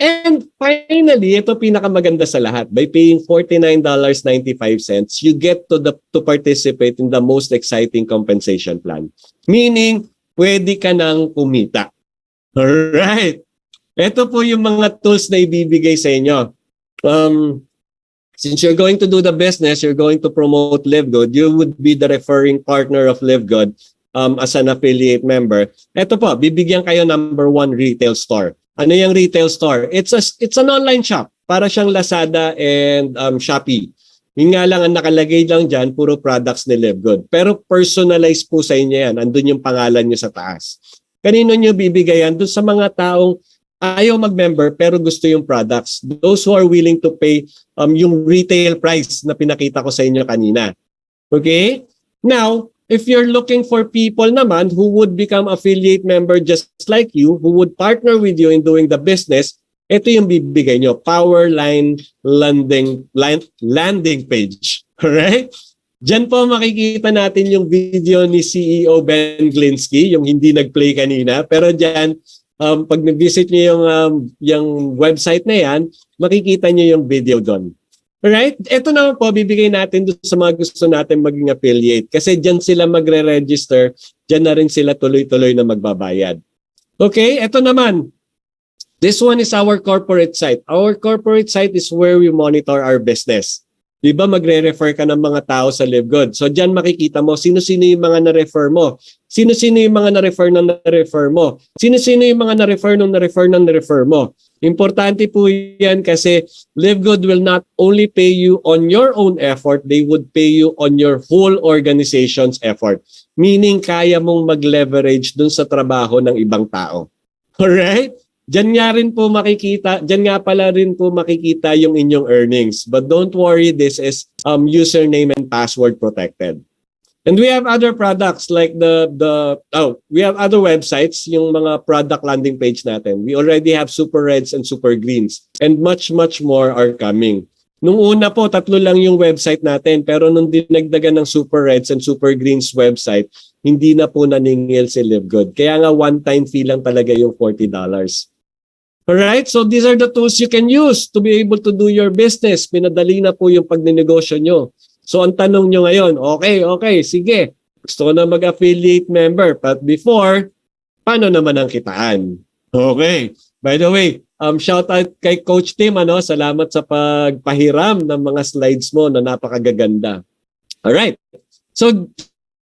And finally, ito pinakamaganda sa lahat. By paying $49.95, you get to participate in the most exciting compensation plan. Meaning, pwede ka nang kumita. Alright? Ito po yung mga tools na ibibigay sa inyo. Since you're going to do the business, you're going to promote Live Good, you would be the referring partner of Live Good as an affiliate member. Ito po, bibigyan kayo number one retail store. Ano yung retail store? It's an online shop. Para siyang Lazada and Shopee. Yung nga lang, ang nakalagay lang dyan, puro products ni Live Good. Pero personalized po sa inyo yan. Andun yung pangalan nyo sa taas. Kanino nyo bibigayan? Doon sa mga taong ayaw mag-member pero gusto yung products. Those who are willing to pay yung retail price na pinakita ko sa inyo kanina. Okay? Now, if you're looking for people naman who would become affiliate member just like you, who would partner with you in doing the business, ito yung bibigay nyo, Powerline landing page. Alright? Diyan po makikita natin yung video ni CEO Ben Glinsky, yung hindi nag-play kanina. Pero diyan, pag nag-visit nyo yung website na yan, makikita nyo yung video doon. Alright? Ito naman po, bibigay natin doon sa mga gusto natin maging affiliate. Kasi diyan sila magre-register, diyan na rin sila tuloy-tuloy na magbabayad. Okay? Ito naman. This one is our corporate site. Our corporate site is where we monitor our business. Di ba magre-refer ka ng mga tao sa LiveGood? So diyan makikita mo sino-sino yung mga na-refer mo. Sino-sino yung mga na-refer ng na-refer mo. Sino-sino yung mga na-refer ng na-refer ng na-refer mo. Importante po yan kasi LiveGood will not only pay you on your own effort, they would pay you on your whole organization's effort. Meaning kaya mong mag-leverage dun sa trabaho ng ibang tao. Alright? Diyan nga pala rin po makikita yung inyong earnings. But don't worry, this is username and password protected. And we have other products like we have other websites, yung mga product landing page natin. We already have Super Reds and Super Greens and much more are coming. Nung una po, 3 lang yung website natin, pero nung dinagdagan ng Super Reds and Super Greens website, hindi na po naningil si LiveGood. Kaya nga one-time fee lang talaga yung $40. Alright, so these are the tools you can use to be able to do your business. Pinadali na po yung pagnenegosyo nyo. So ang tanong nyo ngayon, okay, sige. Gusto ko na mag-affiliate member. But before, paano naman ang kitaan? Okay. By the way, shout out kay Coach Tim. Salamat sa pagpahiram ng mga slides mo na napakagaganda. Alright. So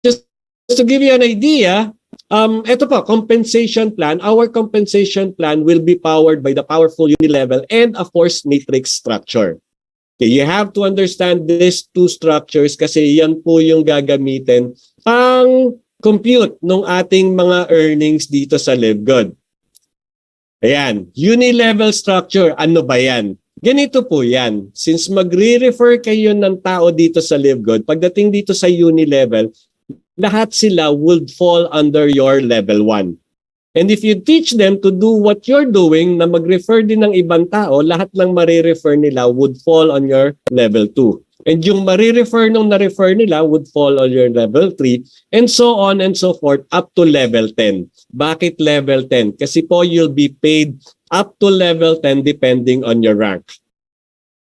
just to give you an idea, ito po, compensation plan. Our compensation plan will be powered by the powerful unilevel and of course matrix structure. Okay, you have to understand these two structures kasi yan po yung gagamitin pang compute ng ating mga earnings dito sa LiveGood. Ayan, unilevel structure, ano ba yan? Ganito po yan. Since magre-refer kayo ng tao dito sa LiveGood, pagdating dito sa unilevel, lahat sila would fall under your level 1. And if you teach them to do what you're doing na mag-refer din ng ibang tao, lahat ng marirefer nila would fall on your level 2. And yung marirefer nung na-refer nila would fall on your level 3 and so on and so forth up to level 10. Bakit level 10? Kasi po you'll be paid up to level 10 depending on your rank.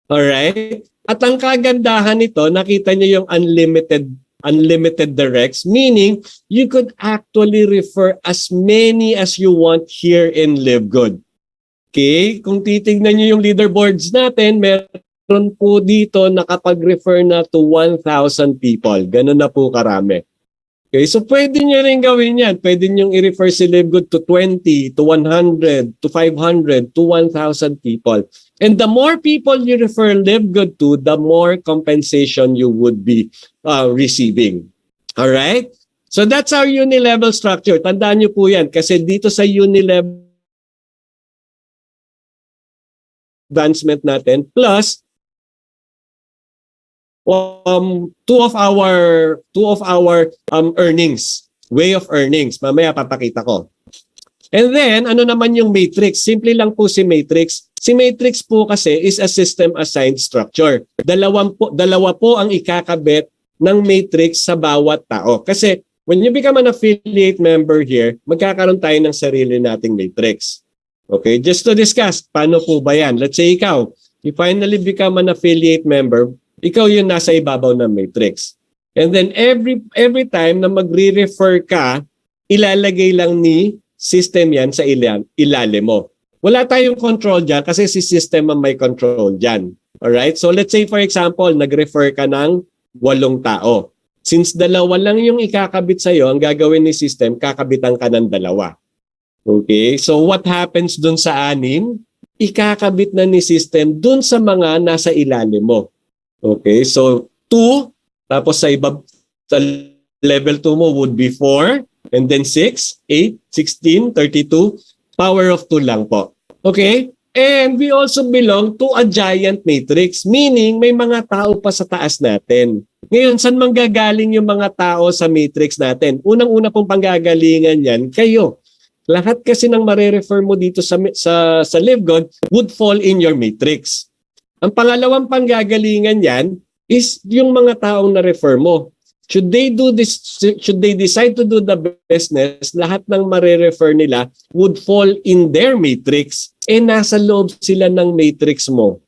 Alright? At ang kagandahan nito, nakita niyo yung unlimited directs, meaning you could actually refer as many as you want here in LiveGood. Okay? Kung titignan nyo yung leaderboards natin, meron po dito nakapag-refer na to 1,000 people. Ganun na po karami. Okay? So pwede nyo rin gawin yan. Pwede nyo i-refer si LiveGood to 20, to 100, to 500, to 1,000 people. And the more people you refer LiveGood to, the more compensation you would be receiving. All right? So that's our unilevel structure. Tandaan niyo po yan kasi dito sa unilevel advancement natin plus two of our earnings, way of earnings. Mamaya papakita ko. And then, ano naman yung matrix? Simple lang po si matrix. Si matrix po kasi is a system assigned structure. Dalawa po ang ikakabit ng matrix sa bawat tao. Kasi when you become an affiliate member here, magkakaroon tayo ng sarili nating matrix. Okay, just to discuss, paano po ba yan? Let's say ikaw, you finally become an affiliate member, ikaw yung nasa ibabaw ng matrix. And then every time na magre-refer ka, ilalagay lang ni system yan sa ilalim mo. Wala tayong control dyan kasi si system ang may control dyan. Alright? So let's say for example, nag-refer ka ng 8 tao. Since 2 lang yung ikakabit sa'yo, ang gagawin ni system, kakabitan ka ng 2. Okay? So what happens dun sa 6? Ikakabit na ni system dun sa mga nasa ilalim mo. Okay? So 2, tapos sa level 2 mo would be 4, and then 6, 8, 16, 32, power of 2 lang po. Okay? And we also belong to a giant matrix, meaning may mga tao pa sa taas natin. Ngayon, saan manggagaling yung mga tao sa matrix natin? Unang-una pong panggagalingan yan, kayo. Lahat kasi ng marerefer mo dito sa LiveGod would fall in your matrix. Ang pangalawang panggagalingan yan is yung mga taong na-refer mo. Should they do this, should they decide to do the business, lahat ng marerefer nila would fall in their matrix. Nasa loob sila ng matrix mo.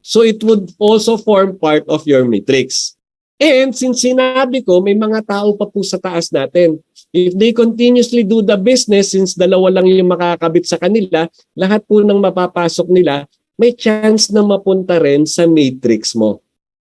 So it would also form part of your matrix. And since sinabi ko, may mga tao pa po sa taas natin. If they continuously do the business, since dalawa lang yung makakabit sa kanila, lahat po ng mapapasok nila, may chance na mapunta rin sa matrix mo.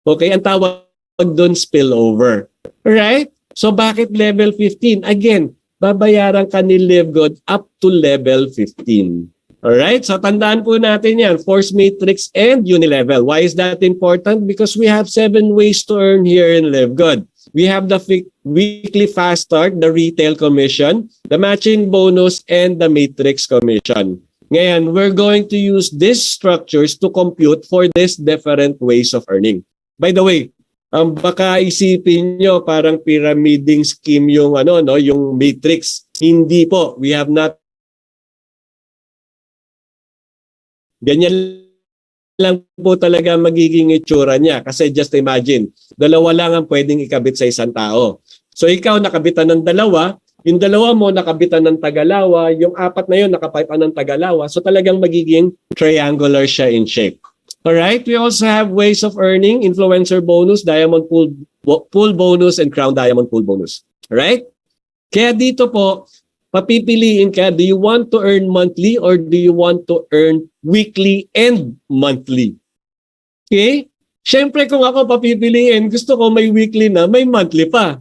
Okay, ang tawag doon spillover. Right? So bakit level 15? Again, babayaran ka ni LiveGod up to level 15. Alright? So tandaan po natin yan, Force Matrix and Unilevel. Why is that important? Because we have 7 ways to earn here in LiveGod. We have the weekly fast start, the retail commission, the matching bonus, and the matrix commission. Ngayon, we're going to use these structures to compute for these different ways of earning. By the way, baka isipin nyo parang pyramiding scheme yung yung matrix. Hindi po. We have not. Ganyan lang po talaga magiging itsura niya. Kasi just imagine, dalawa lang ang pwedeng ikabit sa isang tao. So ikaw nakabitan ng dalawa, yung dalawa mo nakabitan ng tagalawa, yung apat na yun nakapipan ng tagalawa. So talagang magiging triangular siya in shape. Alright, we also have ways of earning, influencer bonus, diamond pool bonus, and crown diamond pool bonus. Alright? Kaya dito po, papipiliin ka, do you want to earn monthly or do you want to earn weekly and monthly? Okay? Siyempre kung ako papipiliin, gusto ko may weekly na, may monthly pa.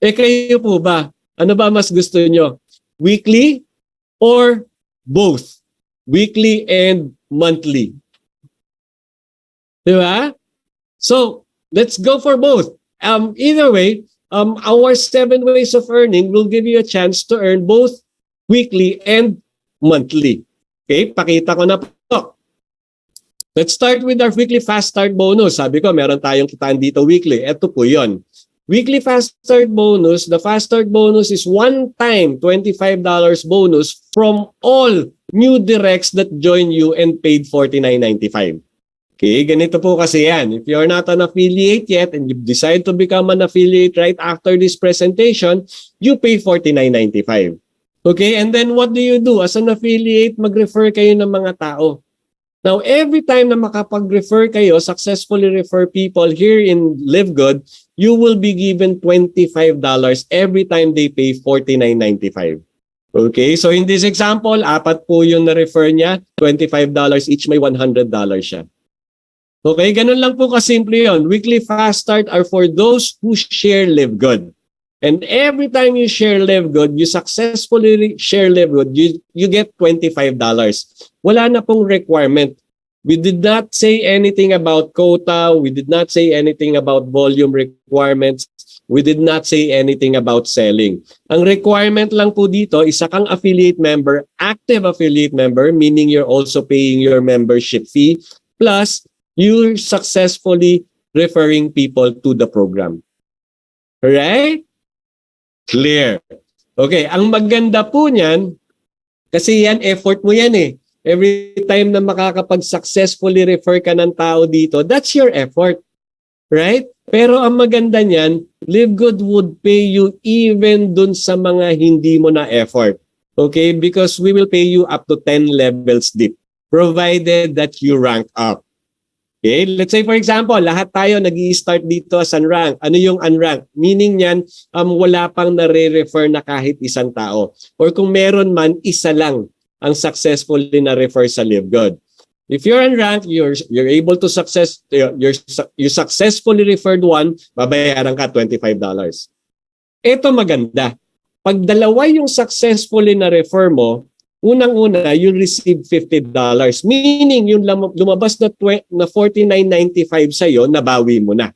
Kayo po ba? Ano ba mas gusto nyo? Weekly or both? Weekly and monthly. Diba? So, let's go for both. Either way, our 7 ways of earning will give you a chance to earn both weekly and monthly. Okay, pakita ko na po. Let's start with our weekly fast start bonus. Sabi ko, meron tayong kitaan dito weekly. Ito po yun. Weekly fast start bonus, the fast start bonus is one-time $25 bonus from all new directs that join you and paid $49.95. Okay, ganito po kasi yan. If you're not an affiliate yet and you decide to become an affiliate right after this presentation, you pay $49.95. Okay, and then what do you do? As an affiliate, mag-refer kayo ng mga tao. Now, every time na makapag-refer kayo, successfully refer people here in LiveGod, you will be given $25 every time they pay $49.95. Okay, so in this example, apat po yung na-refer niya, $25 each, may $100 siya. Okay, ganun lang po kasimple yun. Weekly fast start are for those who share LiveGod. And every time you share LiveGod, you successfully share LiveGod, you get $25. Wala na pong requirement. We did not say anything about quota. We did not say anything about volume requirements. We did not say anything about selling. Ang requirement lang po dito, isa kang affiliate member, active affiliate member, meaning you're also paying your membership fee, plus you're successfully referring people to the program. Right? Clear. Okay, ang maganda po niyan, kasi yan, effort mo yan eh. Every time na makakapag-successfully refer ka ng tao dito, that's your effort. Right? Pero ang maganda niyan, LiveGod would pay you even dun sa mga hindi mo na effort. Okay? Because we will pay you up to 10 levels deep, provided that you rank up. Okay, let's say for example, lahat tayo nag-i-start dito as unranked. Ano yung unranked? Meaning niyan, wala pang nare-refer na kahit isang tao. Or kung meron man, isa lang ang successfully na-refer sa LiveGod. If you're unranked, you're able to you successfully referred one, babayaran ka $25. Ito maganda. Pag dalawa yung successfully na-refer mo, unang-una, you'll receive $50. Meaning, yung lumabas na $49.95 sa'yo, nabawi mo na.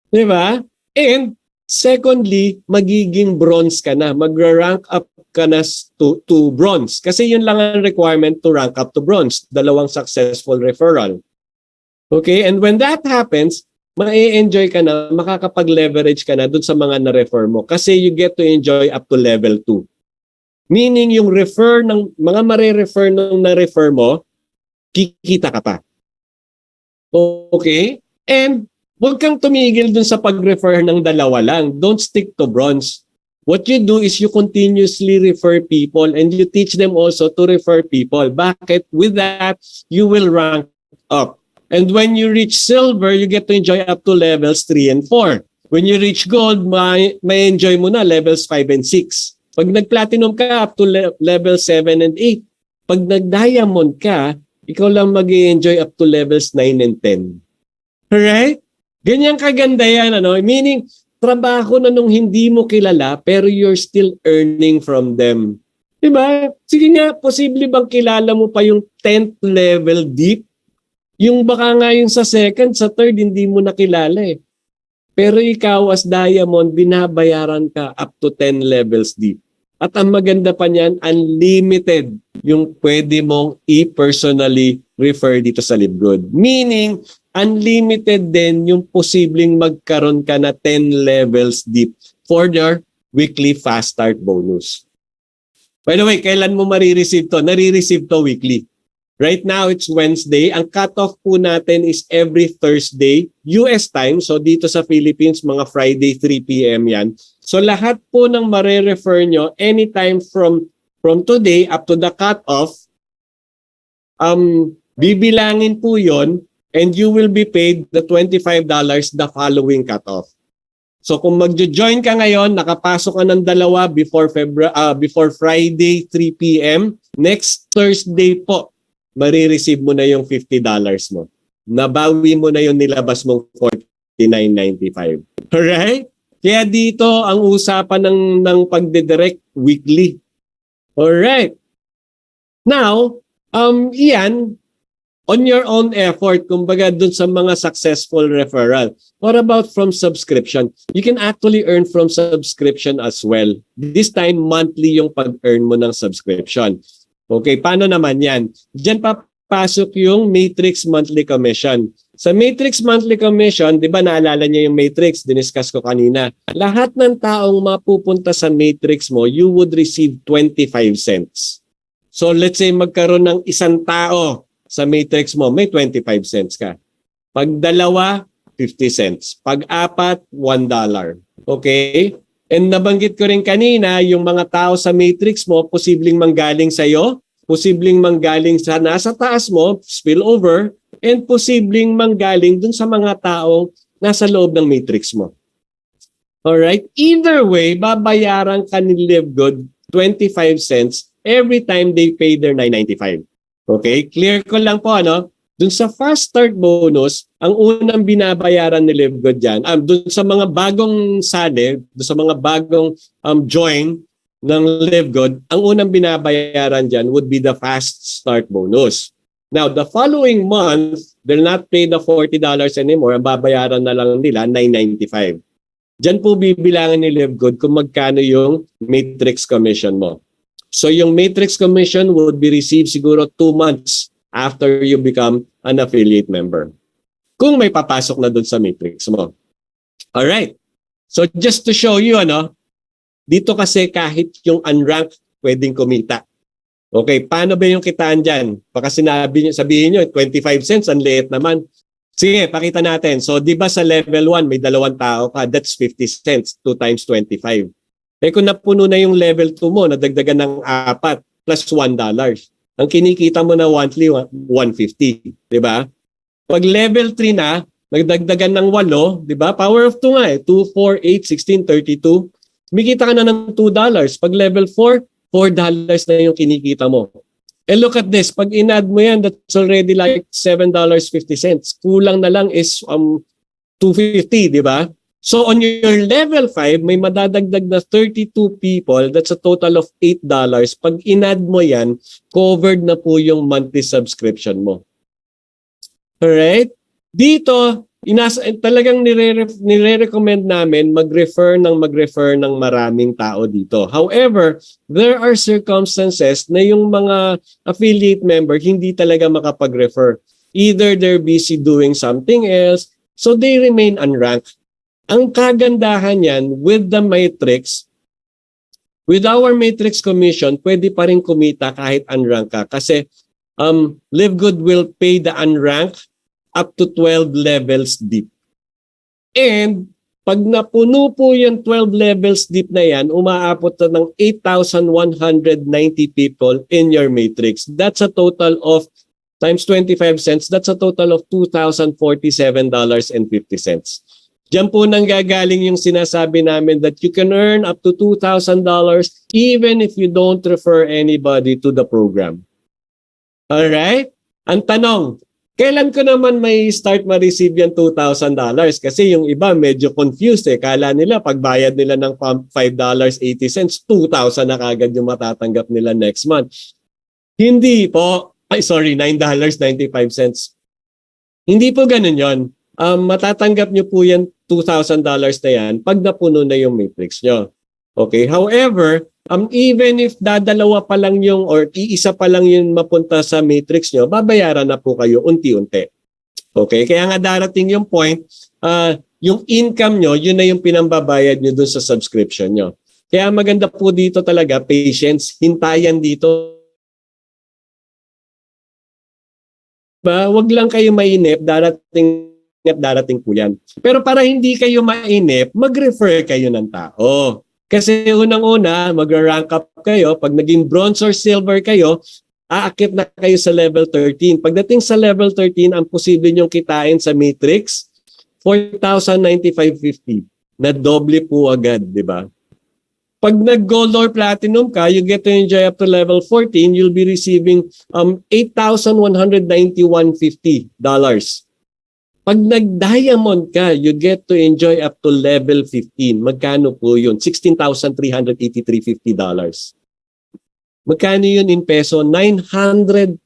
Di ba? And Secondly, magiging bronze ka na. Magra-rank up ka na to bronze. Kasi yun lang ang requirement to rank up to bronze. 2 successful referral. Okay? And when that happens, ma-enjoy ka na, makakapag-leverage ka na dun sa mga na-refer mo. Kasi you get to enjoy up to level 2. Meaning yung refer ng mga mare-refer nung na-refer mo, kikita ka pa. Okay? And huwag kang tumigil dun sa pag-refer ng 2 lang. Don't stick to bronze. What you do is you continuously refer people and you teach them also to refer people. Bakit? With that, you will rank up. And when you reach silver, you get to enjoy up to levels 3 and 4. When you reach gold, may enjoy mo na levels 5 and 6. Pag nag-platinum ka, up to level 7 and 8. Pag nag-diamond ka, ikaw lang mag-enjoy up to levels 9 and 10. Alright? Ganyan kaganda yan, ano? Meaning, trabaho na nung hindi mo kilala, pero you're still earning from them. Diba? Sige nga, posible bang kilala mo pa yung 10th level deep? Yung baka nga yung sa second, sa third, hindi mo nakilala eh. Pero ikaw as diamond, binabayaran ka up to 10 levels deep. At ang maganda pa niyan, unlimited yung pwede mong i-personally refer dito sa LiveGood. Meaning, unlimited din yung posibleng magkaroon ka na 10 levels deep for your weekly fast start bonus. By the way, kailan mo marireceive to? Nare-receive to weekly. Right now, it's Wednesday. Ang cutoff po natin is every Thursday, US time. So dito sa Philippines, mga Friday, 3 p.m. yan. So lahat po ng mare-refer nyo, anytime from today up to the cutoff, bibilangin po yon and you will be paid the $25 the following cutoff. So kung magjo-join ka ngayon, nakapasok ka ng 2 before Friday, 3 p.m., next Thursday po, marireceive mo na yung $50 mo. Nabawi mo na yung nilabas mong $49.95. Alright? Kaya dito ang usapan ng pagdedirect weekly. Alright. Now, iyan, on your own effort, kumbaga dun sa mga successful referral. What about from subscription? You can actually earn from subscription as well. This time, monthly yung pag-earn mo ng subscription. Okay, paano naman yan? Diyan papasok yung Matrix Monthly Commission. Sa Matrix Monthly Commission, di ba naalala niyo yung Matrix, diniscuss ko kanina. Lahat ng taong mapupunta sa Matrix mo, you would receive 25 cents. So let's say magkaroon ng isang tao sa Matrix mo, may 25 cents ka. Pag 2, 50 cents. Pag 4, $1. Okay? And nabanggit ko rin kanina, yung mga tao sa matrix mo, posibleng manggaling sa'yo, posibleng manggaling sa nasa taas mo, spillover, and posibleng manggaling dun sa mga taong nasa loob ng matrix mo. Alright? Either way, babayaran ka ni LiveGood 25 cents every time they pay their $9.95. Okay? Clear ko lang po, ano? Dun sa fast start bonus, ang unang binabayaran ni LiveGood dyan, dun sa mga bagong sali, dun sa mga bagong join ng LiveGood, ang unang binabayaran dyan would be the fast start bonus. Now, the following month, they'll not pay the $40 anymore. Ang babayaran na lang nila, $9.95. Dyan po bibilangan ni LiveGood kung magkano yung matrix commission mo. So yung matrix commission would be received siguro 2 months after you become an affiliate member. Kung may papasok na doon sa matrix mo. Alright. So just to show you, dito kasi kahit yung unranked pwedeng kumita. Okay, paano ba yung kitaan dyan? Baka sabihin nyo, 25 cents, ang liit naman. Sige, pakita natin. So di ba sa level 1, may 2 tao ka, that's 50 cents, 2 times 25. Eh kung napuno na yung level 2 mo, nadagdagan ng 4 plus $1. Ang kinikita mo na monthly, 150. Di ba? Pag level 3 na, nagdagdagan ng 8, di ba? Power of 2 nga eh. 2, 4, 8, 16, 32. Kumikita ka na ng $2. Pag level 4, $4 na yung kinikita mo. And look at this. Pag in-add mo yan, that's already like $7.50. Kulang na lang is $2.50, di ba? So on your level 5, may madadagdag na 32 people. That's a total of $8. Pag in-add mo yan, covered na po yung monthly subscription mo. Alright? Dito, talagang nire-recommend namin mag-refer ng maraming tao dito. However, there are circumstances na yung mga affiliate member hindi talaga makapag-refer. Either they're busy doing something else, so they remain unranked. Ang kagandahan yan with the matrix, with our matrix commission, pwede pa rin kumita kahit unranked ka. Kasi Live Good will pay the unranked up to 12 levels deep. And pag napuno po yung 12 levels deep na yan, umaabot na ng 8,190 people in your matrix. That's a total of times 25 cents, that's a total of $2,047.50. Diyan po nang gagaling yung sinasabi namin that you can earn up to $2,000 even if you don't refer anybody to the program. Alright? Ang tanong, kailan ko naman may start ma-receive yung $2,000? Kasi yung iba medyo confused eh. Kala nila pagbayad nila ng $5.80, 2,000 na kagad yung matatanggap nila next month. Hindi po. Ay, sorry, $9.95. Hindi po ganun yon. Matatanggap nyo po yan $2,000 na yan pag napuno na yung matrix nyo. Okay? However, even if dadalawa pa lang yung or iisa pa lang yung mapunta sa matrix nyo, babayaran na po kayo unti-unti. Okay? Kaya nga darating yung point, yung income nyo, yun na yung pinambabayad nyo dun sa subscription nyo. Kaya maganda po dito talaga, patience, hintayan dito. Wag lang kayo mainip, darating po yan. Pero para hindi kayo mainip, mag-refer kayo ng tao. Kasi unang-una, mag-rank up kayo. Pag naging bronze or silver kayo, aakit na kayo sa level 13. Pagdating sa level 13, ang posible nyong kitain sa matrix, 4,095.50. Na doble po agad, di ba? Pag nag-gold or platinum ka, you get to enjoy up to level 14, you'll be receiving $8,191.50. Pag nag-diamond ka, you get to enjoy up to level 15. Magkano po yun? $16,383.50. Magkano yun in peso? 900,000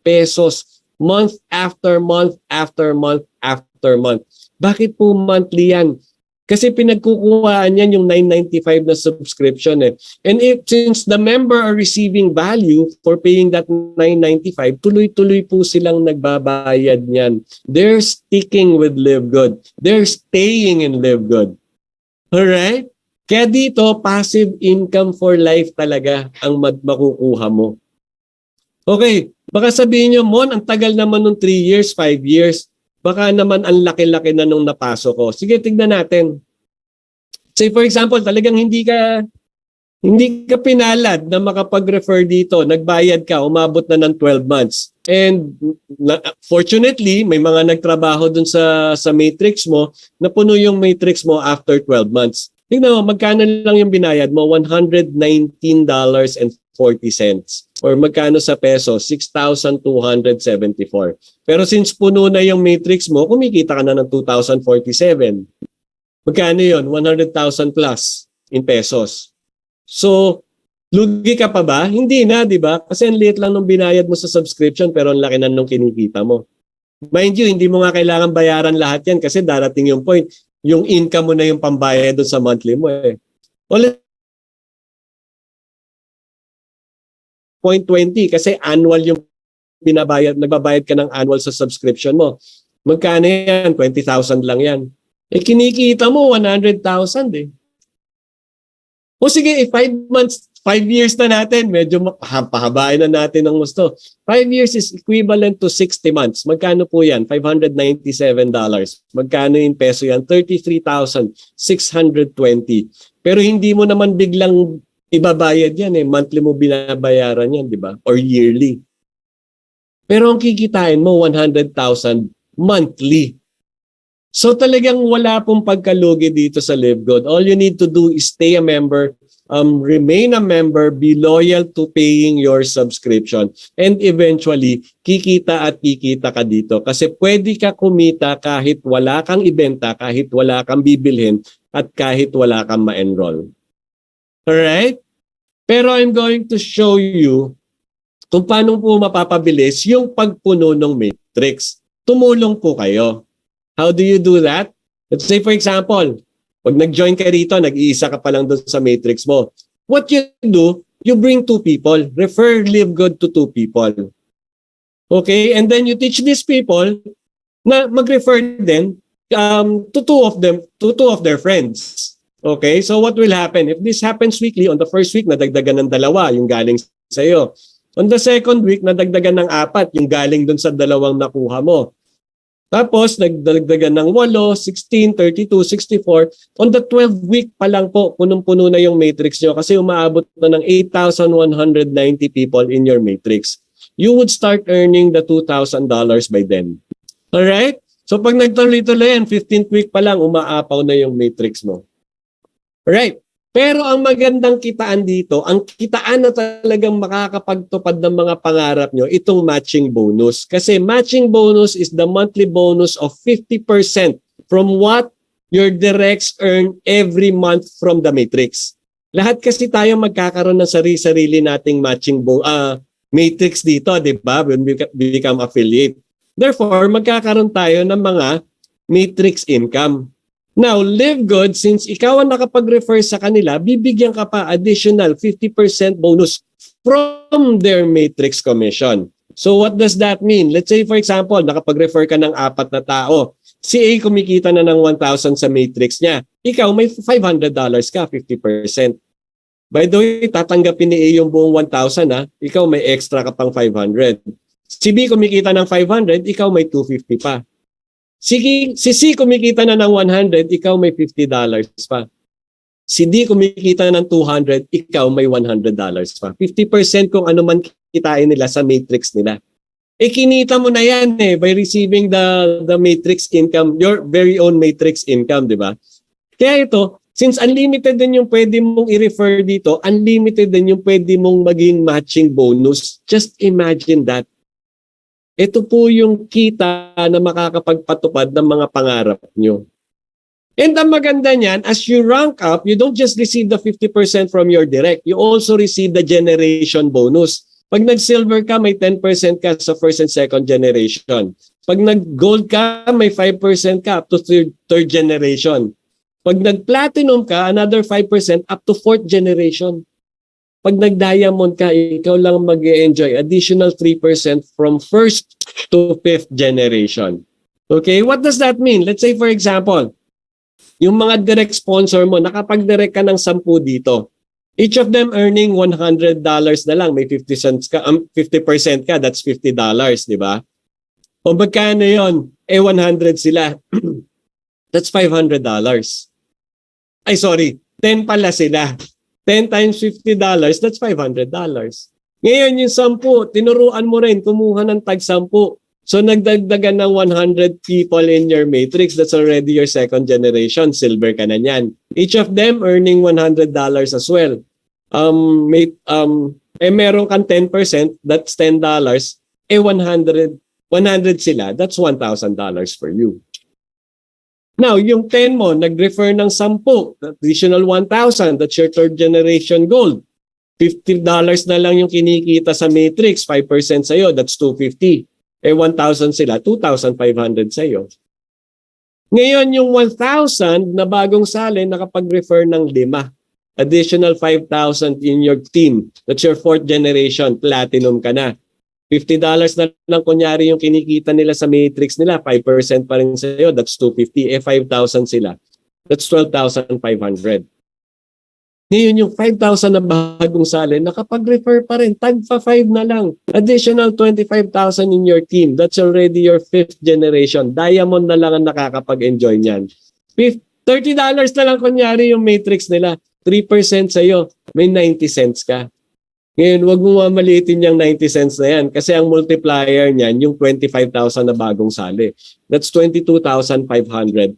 pesos month after month after month after month. Bakit po monthly yan? Kasi pinagkukuhaan yan yung $9.95 na subscription eh. And since the member are receiving value for paying that $9.95, tuloy-tuloy po silang nagbabayad niyan. They're sticking with Live Good. They're staying in Live Good. Alright? Kaya dito, passive income for life talaga ang makukuha mo. Okay, baka sabihin nyo, Mon, ang tagal naman nung 3 years, 5 years. Baka naman ang laki-laki na nung napasok ko. Sige, tignan natin. Say for example, talagang hindi ka pinalad na makapag-refer dito. Nagbayad ka, umabot na ng 12 months. And fortunately, may mga nagtrabaho dun sa matrix mo, napuno yung matrix mo after 12 months. Tingnan mo, magkano lang yung binayad mo? $119.40. Or magkano sa peso? 6,274. Pero since puno na yung matrix mo, kumikita ka na ng 2,047. Magkano yun? 100,000 plus in pesos. So, lugi ka pa ba? Hindi na, di ba? Kasi ang liit lang nung binayad mo sa subscription pero ang laki na nung kinikita mo. Mind you, hindi mo nga kailangan bayaran lahat yan kasi darating yung point, yung income mo na yung pambayad doon sa monthly mo eh. Ulit, 0.20 kasi annual yung nagbabayad ka ng annual sa subscription mo. Magkano yan? 20,000 lang yan. Eh kinikita mo 100,000 eh. O sige, 5 months, 5 years na natin, medyo pahabain na natin ng gusto. 5 years is equivalent to 60 months. Magkano po yan? $597. Magkano in peso yan? 33,620. Pero hindi mo naman biglang ibabayad yan eh. Monthly mo binabayaran yan, di ba? Or yearly. Pero ang kikitain mo, 100,000 monthly. So talagang wala pong pagkalugi dito sa Live Good. All you need to do is stay a member, remain a member, be loyal to paying your subscription. And eventually, kikita at kikita ka dito. Kasi pwede ka kumita kahit wala kang ibenta, kahit wala kang bibilhin, at kahit wala kang ma-enroll. Alright? Pero I'm going to show you kung paano po mapapabilis yung pagpuno ng matrix. Tumulong po kayo. How do you do that? Let's say for example, pag nag-join ka rito, nag-iisa ka pa lang doon sa matrix mo. What you do, you bring 2 people. Refer Live Good to 2 people. Okay? And then you teach these people na mag-refer din to 2 of them, to 2 of their friends. Okay? So what will happen? If this happens weekly, on the first week, nadagdagan ng 2, yung galing sa iyo. On the second week, nadagdagan ng 4, yung galing dun sa 2 nakuha mo. Tapos, nagdagdagan ng 8, 16, 32, 64. On the 12th week pa lang po, punong-puno na yung matrix nyo kasi umaabot na ng 8,190 people in your matrix. You would start earning the $2,000 by then. Alright? So, pag nagtuloy-tuloy yan, 15th week pa lang, umaapaw na yung matrix mo. Alright? Pero ang magandang kitaan dito, ang kitaan na talagang makakapagtupad ng mga pangarap nyo, itong matching bonus. Kasi matching bonus is the monthly bonus of 50% from what your directs earn every month from the matrix. Lahat kasi tayo magkakaroon ng sarili-sarili nating matching matrix dito, di ba? When we become affiliate. Therefore, magkakaroon tayo ng mga matrix income. Now, Live Good, since ikaw ang nakapag-refer sa kanila, bibigyan ka pa additional 50% bonus from their matrix commission. So what does that mean? Let's say for example, nakapag-refer ka ng 4 na tao. Si A kumikita na ng 1,000 sa matrix niya. Ikaw may $500 ka, 50%. By the way, tatanggapin ni A yung buong 1,000 ha. Ikaw may extra ka pang 500. Si B kumikita ng 500, ikaw may 250 pa. Si C kumikita na ng 100, ikaw may $50 pa. Si D kumikita ng 200, ikaw may $100 pa. 50% kung ano man kitain nila sa matrix nila. Eh kinita mo na yan by receiving the matrix income, your very own matrix income, di ba? Kaya ito, since unlimited din yung pwede mong i-refer dito, unlimited din yung pwede mong maging matching bonus. Just imagine that. Ito po yung kita na makakapagpatupad ng mga pangarap nyo. And ang maganda niyan, as you rank up, you don't just receive the 50% from your direct. You also receive the generation bonus. Pag nag-silver ka, may 10% ka sa first and second generation. Pag nag-gold ka, may 5% ka up to third generation. Pag nag-platinum ka, another 5% up to fourth generation. Pag nag-diamond ka, ikaw lang mag-enjoy additional 3% from first to fifth generation. Okay, what does that mean? Let's say for example, yung mga direct sponsor mo, nakapag-direct ka ng 10 dito. Each of them earning $100 na lang, may 50 cents ka, 50% ka, that's $50, di ba? O magkano yun? 100 sila. That's $500. Ay sorry, 10 pala sila. 10 times $50, that's $500. Ngayon yung 10, tinuruan mo rin, kumuha ng tag 10. So nagdagdagan ng 100 people in your matrix, that's already your second generation, silver ka na yan. Each of them earning $100 as well. Meron kang 10%, that's $10. 100 sila, that's $1,000 for you. Now, yung 10 mo, nag-refer ng 10, additional 1,000, that's your third generation gold. $50 na lang yung kinikita sa matrix, 5% sa'yo, that's $250. 1,000 sila, 2,500 sa'yo. Ngayon, yung 1,000 na bagong sali, nakapag-refer ng 5. Additional 5,000 in your team. That's your fourth generation, platinum ka na. $50 na lang kunyari yung kinikita nila sa matrix nila, 5% pa rin sa'yo, that's $250. 5,000 sila. That's $12,500. Ngayon yung 5,000 na bagong sali, nakapag-refer pa rin, tag pa 5 na lang. Additional 25,000 in your team. That's already your fifth generation. Diamond na lang ang nakakapag-enjoy niyan. $30 na lang kunyari yung matrix nila. 3% sa'yo, may 90 cents ka. Ngayon, wag mo mamalitin yung 90 cents na yan kasi ang multiplier niyan, yung 25,000 na bagong sali. That's 22,500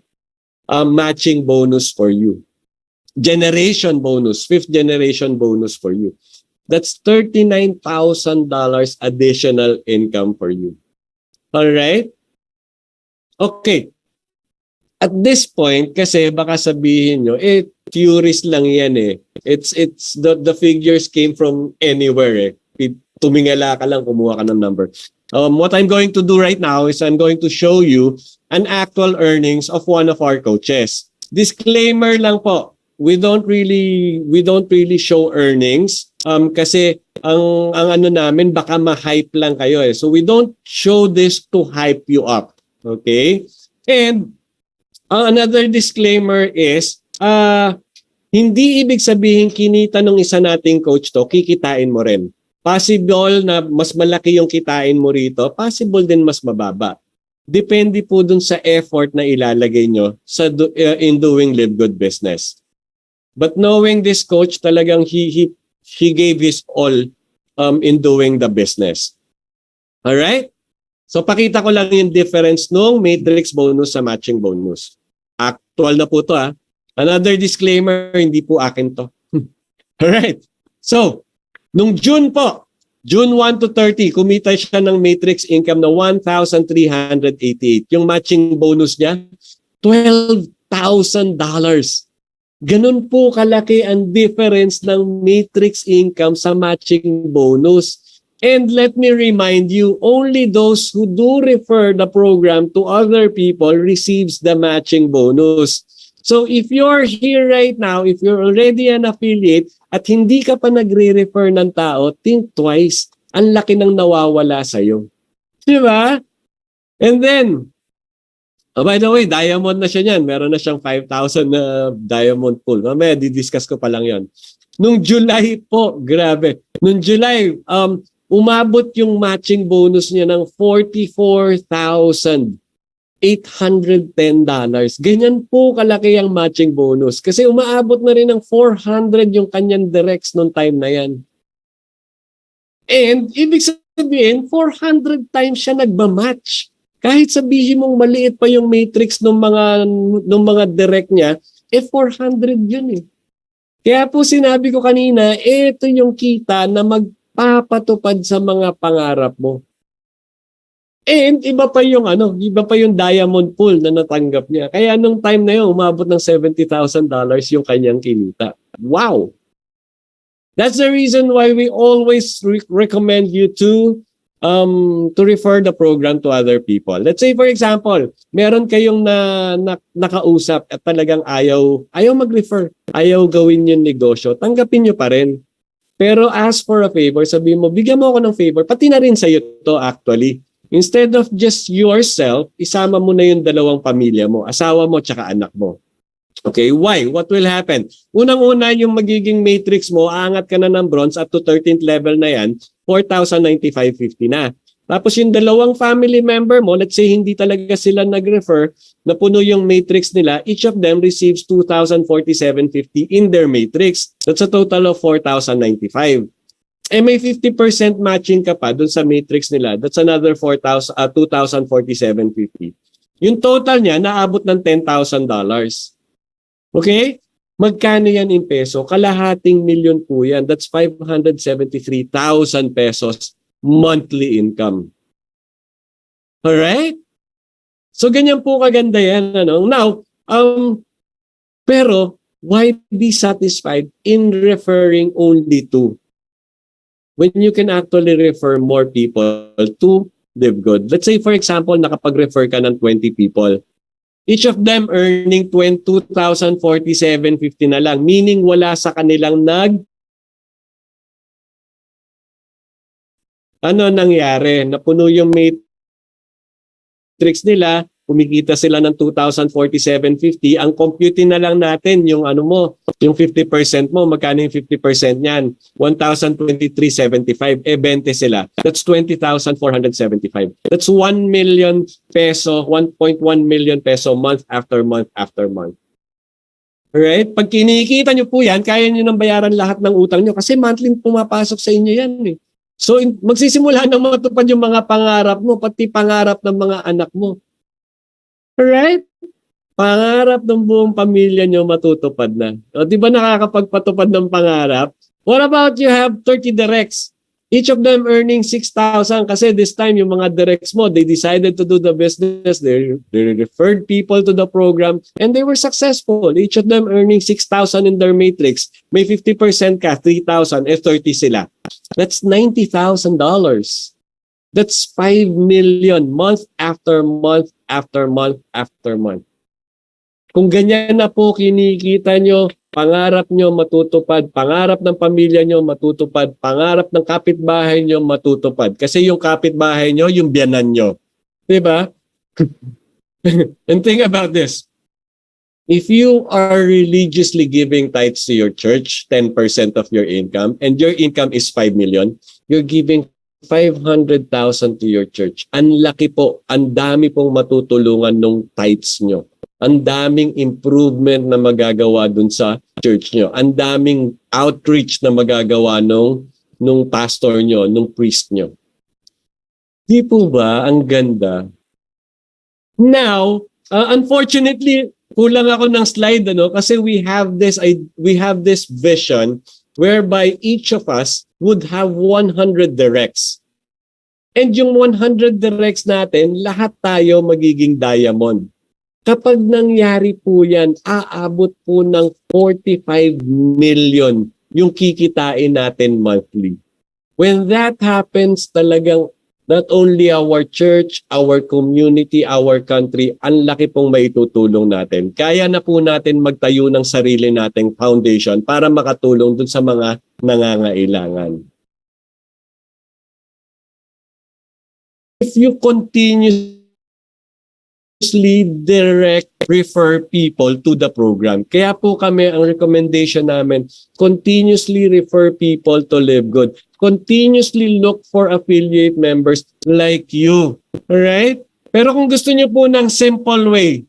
matching bonus for you. Generation bonus, fifth generation bonus for you. That's $39,000 additional income for you. All right? Okay. At this point, kasi baka sabihin nyo, theories lang yan eh. It's the figures came from anywhere eh. Tumingala ka lang, kumuha ka ng number. What I'm going to do right now is I'm going to show you an actual earnings of one of our coaches. Disclaimer lang po, we don't really show earnings kasi ang ano namin baka ma-hype lang kayo eh. So we don't show this to hype you up. Okay? And another disclaimer is hindi ibig sabihin kinita ng isa nating coach to, kikitain mo rin. Possible na mas malaki yung kitain mo rito, possible din mas mababa. Depende po dun sa effort na ilalagay nyo sa in doing Live Good business. But knowing this coach, talagang he gave his all in doing the business. Alright? So pakita ko lang yung difference nung matrix bonus sa matching bonus. Actual na po to ha. Another disclaimer, hindi po akin to. Alright. So, nung June po, June 1 to 30, kumita siya ng matrix income na $1,388. Yung matching bonus niya, $12,000. Ganun po kalaki ang difference ng matrix income sa matching bonus. And let me remind you, only those who do refer the program to other people receives the matching bonus. So if you're here right now, if you're already an affiliate at hindi ka pa nagre-refer ng tao, think twice. Ang laki ng nawawala sa'yo. Di ba? And then, by the way, diamond na siya niyan. Meron na siyang 5,000 na diamond pool. Mamaya, didiscuss ko pa lang yon. Nung July po, grabe. Nung July, umabot yung matching bonus niya ng $44,810. Ganyan po kalaki ang matching bonus. Kasi umaabot na rin ng 400 yung kanyang directs noong time na yan. And ibig sabihin, 400 times siya nagmamatch. Kahit sabihin mong maliit pa yung matrix ng mga direct niya, 400 yun eh. Kaya po sinabi ko kanina, ito yung kita na magpapatupad sa mga pangarap mo. And iba pa yung diamond pool na natanggap niya. Kaya nung time na yun, umabot ng $70,000 yung kanyang kinita. Wow! That's the reason why we always recommend you to refer the program to other people. Let's say for example, meron kayong nakausap at talagang ayaw mag-refer, ayaw gawin yung negosyo, tanggapin nyo pa rin. Pero ask for a favor, sabihin mo, bigyan mo ako ng favor, pati na rin sa'yo to actually. Instead of just yourself, isama mo na yung dalawang pamilya mo, asawa mo tsaka anak mo. Okay, why? What will happen? Unang-una, yung magiging matrix mo, aangat ka na ng bronze up to 13th level na yan, 4,095.50 na. Tapos yung dalawang family member mo, let's say hindi talaga sila nag-refer, na puno yung matrix nila, each of them receives 2,047.50 in their matrix. That's a total of 4,095. Eh may 50% matching ka pa dun sa matrix nila. That's another 2,047.50. Yung total niya, naabot ng $10,000. Okay? Magkano yan in peso? Kalahating milyon po yan. That's 573,000 pesos monthly income. Alright? So, ganyan po kaganda yan. Now, pero, why be satisfied in referring only to? When you can actually refer more people to Live Good. Let's say, for example, nakapag-refer ka ng 20 people. Each of them earning 2,047.50 na lang. Meaning wala sa kanilang nangyari? Napuno yung matrix nila, kumikita sila ng 2,047.50. Ang compute na lang natin yung yung 50% mo, magkano yung 50% niyan? 1,023.75. 20 sila. That's 20,475. That's 1 million peso, 1.1 million peso month after month after month. Alright? Pag kinikita nyo po yan, kaya nyo nang bayaran lahat ng utang nyo kasi monthly pumapasok sa inyo yan eh. So, magsisimula na matupad yung mga pangarap mo, pati pangarap ng mga anak mo. Alright? Pangarap ng buong pamilya nyo matutupad na. O, di ba nakakapagpatupad ng pangarap? What about you have 30 directs? Each of them earning 6,000 kasi this time yung mga directs mo, they decided to do the business, they referred people to the program, and they were successful. Each of them earning 6,000 in their matrix. May 50% ka, 3,000, 30 sila. That's $90,000. That's 5 million month after month after month after month. Kung ganyan na po kinikita nyo, pangarap nyo matutupad, pangarap ng pamilya nyo matutupad, pangarap ng kapitbahay nyo matutupad. Kasi yung kapitbahay nyo, yung biyanan nyo. Diba? And think about this. If you are religiously giving tithes to your church, 10% of your income, and your income is 5 million, you're giving 500,000 to your church. Ang laki po, ang dami pong matutulungan ng tithes nyo. Ang daming improvement na magagawa dun sa church nyo. Ang daming outreach na magagawa nung pastor nyo, nung priest nyo. Di po ba ang ganda? Now, unfortunately, kulang ako ng slide kasi we have this vision whereby each of us would have 100 directs. And yung 100 directs natin, lahat tayo magiging diamond. Kapag nangyari po yan, aabot po ng 45 million yung kikitain natin monthly. When that happens, talagang not only our church, our community, our country, ang laki pong maitutulong natin. Kaya na po natin magtayo ng sarili nating foundation para makatulong dun sa mga nangangailangan. If you continuously refer people to the program, kaya po kami, ang recommendation namin, continuously refer people to Live Good. Continuously look for affiliate members like you. Alright? Pero kung gusto niyo po ng simple way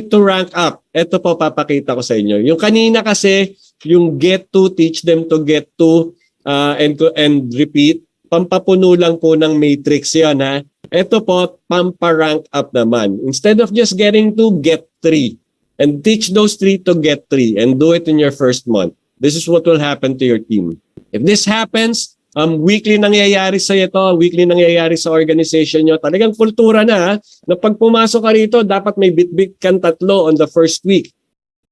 to rank up, ito po papakita ko sa inyo. Yung kanina kasi, yung get to, teach them to get to, and repeat, pampapuno lang po ng matrix yan ha. Ito po, pampa-rank up naman. Instead of just getting 2, get 3. And teach those 3 to get 3 and do it in your first month. This is what will happen to your team. If this happens, weekly nangyayari sa ito, weekly nangyayari sa organization nyo, talagang kultura na pag pumasok ka rito, dapat may bit-bit kang 3 on the first week.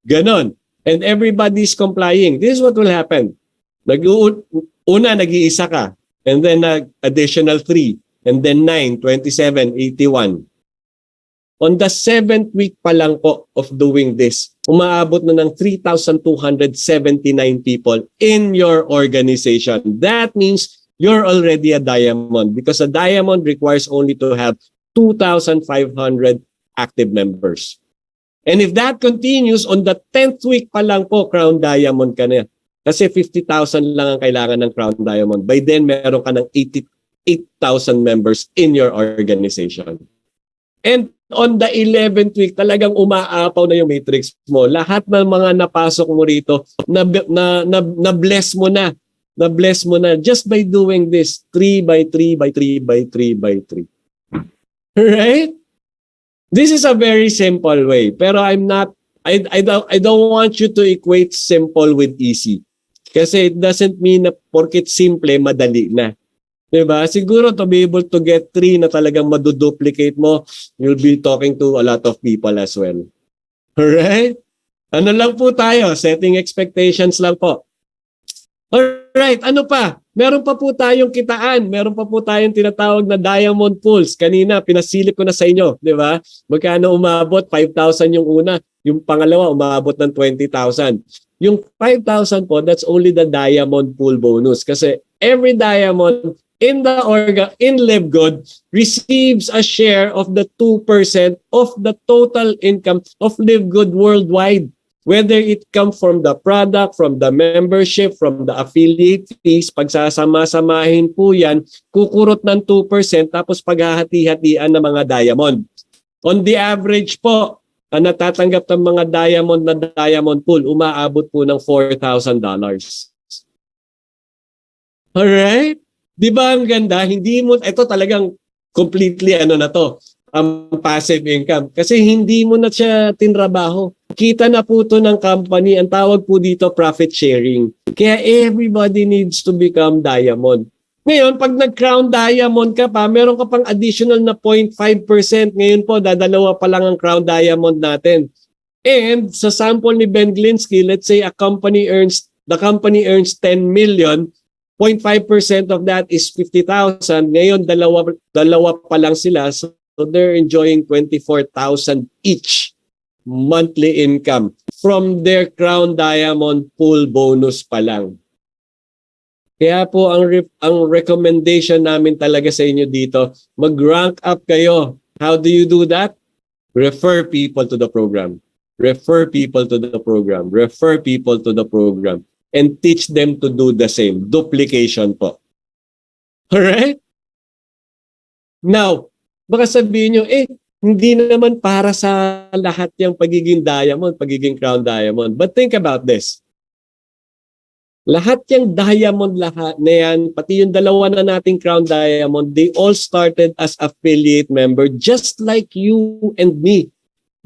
Ganon. And everybody's complying. This is what will happen. Nag-iisa ka. And then additional 3. And then 9, 27, 81. On the 7th week pa lang po of doing this, umaabot na ng 3,279 people in your organization. That means you're already a diamond because a diamond requires only to have 2,500 active members. And if that continues, on the 10th week pa lang po, crown diamond ka na. Kasi 50,000 lang ang kailangan ng crown diamond. By then, meron ka ng 8,000 members in your organization. And on the 11th week, talagang umaapaw na yung matrix mo. Lahat ng mga napasok mo rito, na-bless mo na. Na-bless mo na just by doing this 3 by 3 by 3 by 3 by 3. Right? This is a very simple way. Pero I don't want you to equate simple with easy. Kasi it doesn't mean na porket simple, madali na. Diba? Siguro to be able to get 3 na talagang maduduplicate mo, you'll be talking to a lot of people as well. Alright? Ano lang po tayo? Setting expectations lang po. Alright, ano pa? Meron pa po tayong kitaan. Meron pa po tayong tinatawag na diamond pools. Kanina, pinasilip ko na sa inyo. Diba? Magkano umabot? 5,000 yung una. Yung pangalawa, umabot ng 20,000. Yung 5,000 po, that's only the diamond pool bonus. Kasi every diamond in Live Good receives a share of the 2% of the total income of Live Good worldwide. Whether it come from the product, from the membership, from the affiliate fees, pagsasama-samahin po yan, kukurot ng 2% tapos paghahati-hatian ng mga diamond. On the average po, ang natatanggap ng mga diamond na diamond pool, umaabot po ng $4,000. Alright? Di ba ang ganda? Hindi mo, ito talagang completely passive income. Kasi hindi mo na siya tinrabaho. Kita na po ito ng company. Ang tawag po dito profit sharing. Kaya everybody needs to become diamond. Ngayon, pag nag-crown diamond ka pa, meron ka pang additional na 0.5%. Ngayon po, dadalawa pa lang ang crown diamond natin. And sa sample ni Ben Glinsky, let's say the company earns 10 million, 0.5% of that is 50,000. Ngayon, dalawa pa lang sila. So they're enjoying 24,000 each monthly income from their Crown Diamond pool bonus pa lang. Kaya po ang recommendation namin talaga sa inyo dito, mag-rank up kayo. How do you do that? Refer people to the program. Refer people to the program. Refer people to the program. And teach them to do the same. Duplication po. Alright? Now, baka sabihin nyo, hindi naman para sa lahat yung pagiging diamond, pagiging crown diamond. But think about this. Lahat yung diamond lahat na yan, pati yung dalawa na nating crown diamond, they all started as affiliate member just like you and me.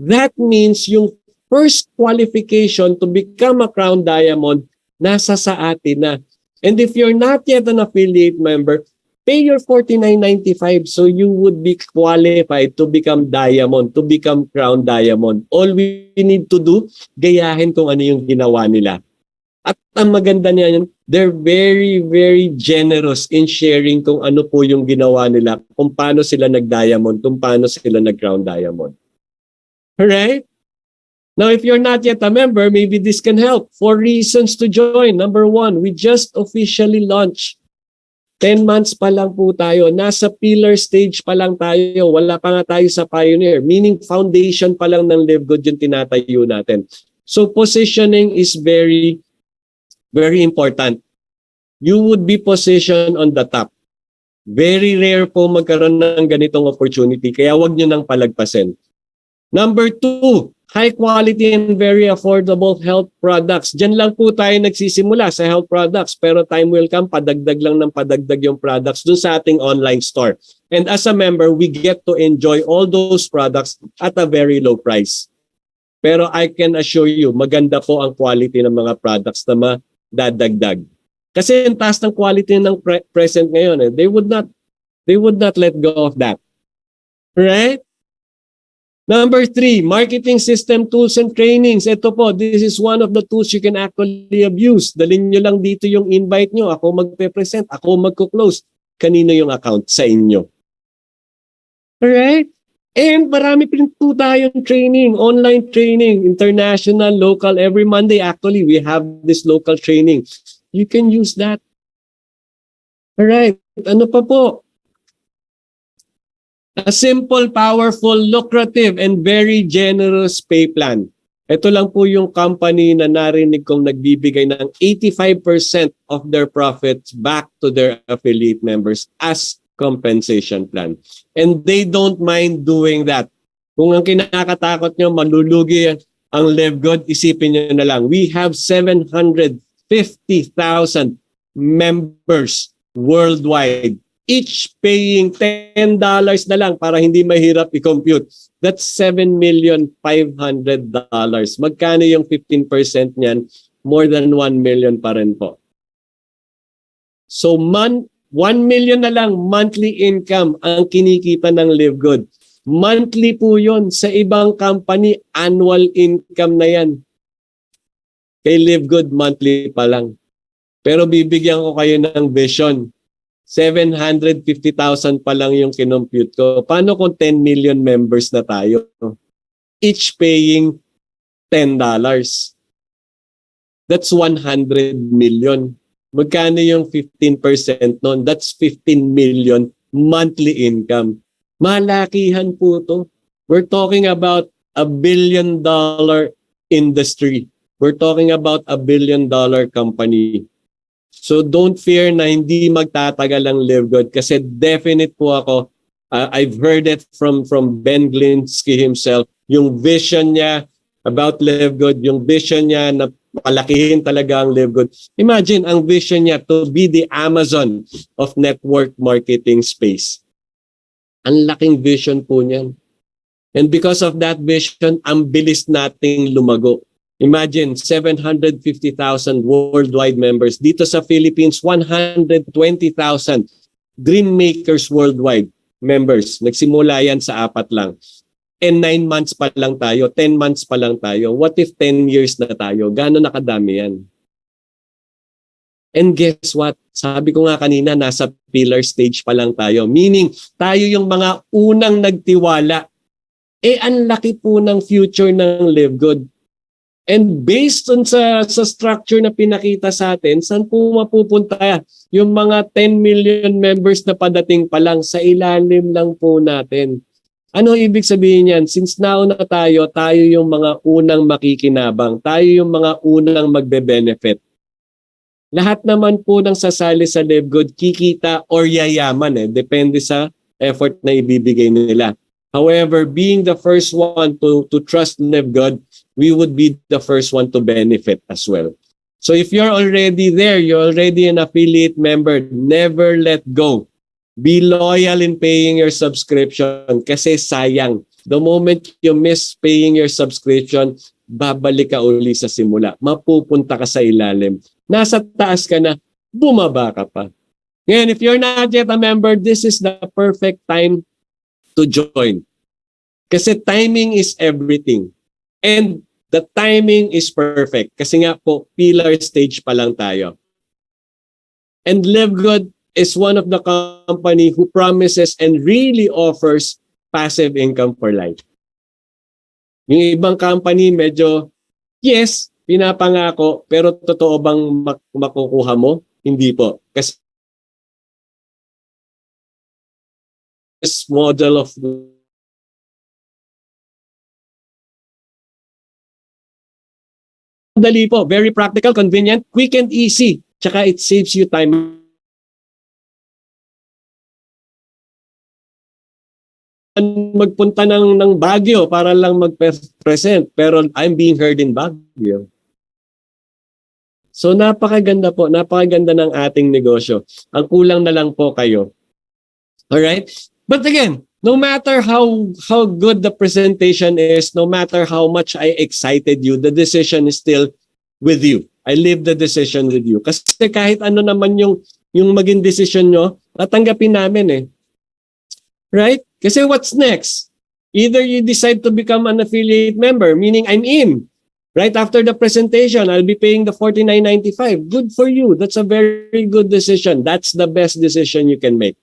That means yung first qualification to become a crown diamond, nasa sa atin na. And if you're not yet an affiliate member, pay your $49.95 so you would be qualified to become diamond, to become crown diamond. All we need to do, gayahin kung ano yung ginawa nila. At ang maganda niyan, they're very, very generous in sharing kung ano po yung ginawa nila, kung paano sila nag-diamond, kung paano sila nag-crown diamond. Alright? Now, if you're not yet a member, maybe this can help. 4 reasons to join. Number 1, we just officially launched. 10 months pa lang po tayo. Nasa pillar stage pa lang tayo. Wala pa nga tayo sa pioneer. Meaning foundation pa lang ng Live Good yung tinatayo natin. So positioning is very, very important. You would be positioned on the top. Very rare po magkaroon ng ganitong opportunity. Kaya wag nyo nang palagpasin. Number 2, high quality and very affordable health products. Diyan lang po tayo nagsisimula sa health products. Pero time will come, padagdag lang ng padagdag yung products dun sa ating online store. And as a member, we get to enjoy all those products at a very low price. Pero I can assure you, maganda po ang quality ng mga products na madadagdag. Kasi yung taas ng quality ng present ngayon, they would not let go of that. Right? Number 3, marketing system tools and trainings. Ito po, this is one of the tools you can actually abuse. Dalhin nyo lang dito yung invite nyo. Ako magpe-present, ako magko-close. Kanino yung account? Sa inyo. Alright? And marami pa rin po tayong training, online training, international, local. Every Monday, actually, we have this local training. You can use that. Alright? Ano pa po? A simple, powerful, lucrative, and very generous pay plan. Ito lang po yung company na narinig kong nagbibigay ng 85% of their profits back to their affiliate members as compensation plan. And they don't mind doing that. Kung ang kinakatakot nyo, malulugi ang Live Good, isipin nyo na lang. We have 750,000 members worldwide, each paying $10 na lang para hindi mahirap i-compute. That's $7,500,000. Magkano yung 15% niyan? More than 1 million pa rin po. So 1 million na lang monthly income ang kinikita ng Live Good. Monthly po yun. Sa ibang company, annual income na yan. Kay Live Good, monthly pa lang. Pero bibigyan ko kayo ng vision. 750,000 pa lang yung kinompute ko. Paano kung 10 million members na tayo? Each paying $10. That's 100 million. Magkano yung 15% nun? That's 15 million monthly income. Malakihan po to. We're talking about $1 billion industry. We're talking about $1 billion company. So don't fear na hindi magtatagal ang Live Good kasi definite po ako. I've heard it from Ben Glinsky himself. Yung vision niya about Live Good, yung vision niya na palakihin talaga ang Live Good. Imagine ang vision niya to be the Amazon of network marketing space. Ang laking vision po niyan. And because of that vision, ang bilis nating lumago. Imagine, 750,000 worldwide members. Dito sa Philippines, 120,000 Dream Makers worldwide members. Nagsimula yan sa 4 lang. And 9 months pa lang tayo, 10 months pa lang tayo. What if 10 years na tayo? Gano'n nakadami yan? And guess what? Sabi ko nga kanina, nasa pillar stage pa lang tayo. Meaning, tayo yung mga unang nagtiwala. Ang laki po ng future ng Live Good. And based on sa structure na pinakita sa atin, saan po mapupunta yung mga 10 million members na padating pa lang, sa ilalim lang po natin. Ano ibig sabihin yan? Since nauna tayo yung mga unang makikinabang. Tayo yung mga unang magbe-benefit. Lahat naman po ng sasali sa Live Good, kikita or yayaman. Depende sa effort na ibibigay nila. However, being the first one to trust Live Good, we would be the first one to benefit as well. So if you're already there, you're already an affiliate member, never let go. Be loyal in paying your subscription kasi sayang. The moment you miss paying your subscription, babalik ka uli sa simula. Mapupunta ka sa ilalim. Nasa taas ka na, bumaba ka pa. Ngayon, if you're not yet a member, this is the perfect time to join. Kasi timing is everything. And the timing is perfect. Kasi nga po, pillar stage pa lang tayo. And Live Good is one of the company who promises and really offers passive income for life. Yung ibang company medyo, yes, pinapangako, pero totoo bang makukuha mo? Hindi po. Kasi this model of dali po, very practical, convenient, quick and easy. Tsaka it saves you time. Magpunta ng Baguio para lang mag-present, pero I'm being heard in Baguio. So napakaganda po, napakaganda ng ating negosyo. Ang kulang na lang po kayo. Alright? But again, no matter how good the presentation is, no matter how much I excited you, the decision is still with you. I leave the decision with you. Kasi kahit ano naman yung maging decision nyo, tatanggapin namin eh. Right? Kasi what's next? Either you decide to become an affiliate member, meaning I'm in. Right after the presentation, I'll be paying the $49.95. Good for you. That's a very good decision. That's the best decision you can make.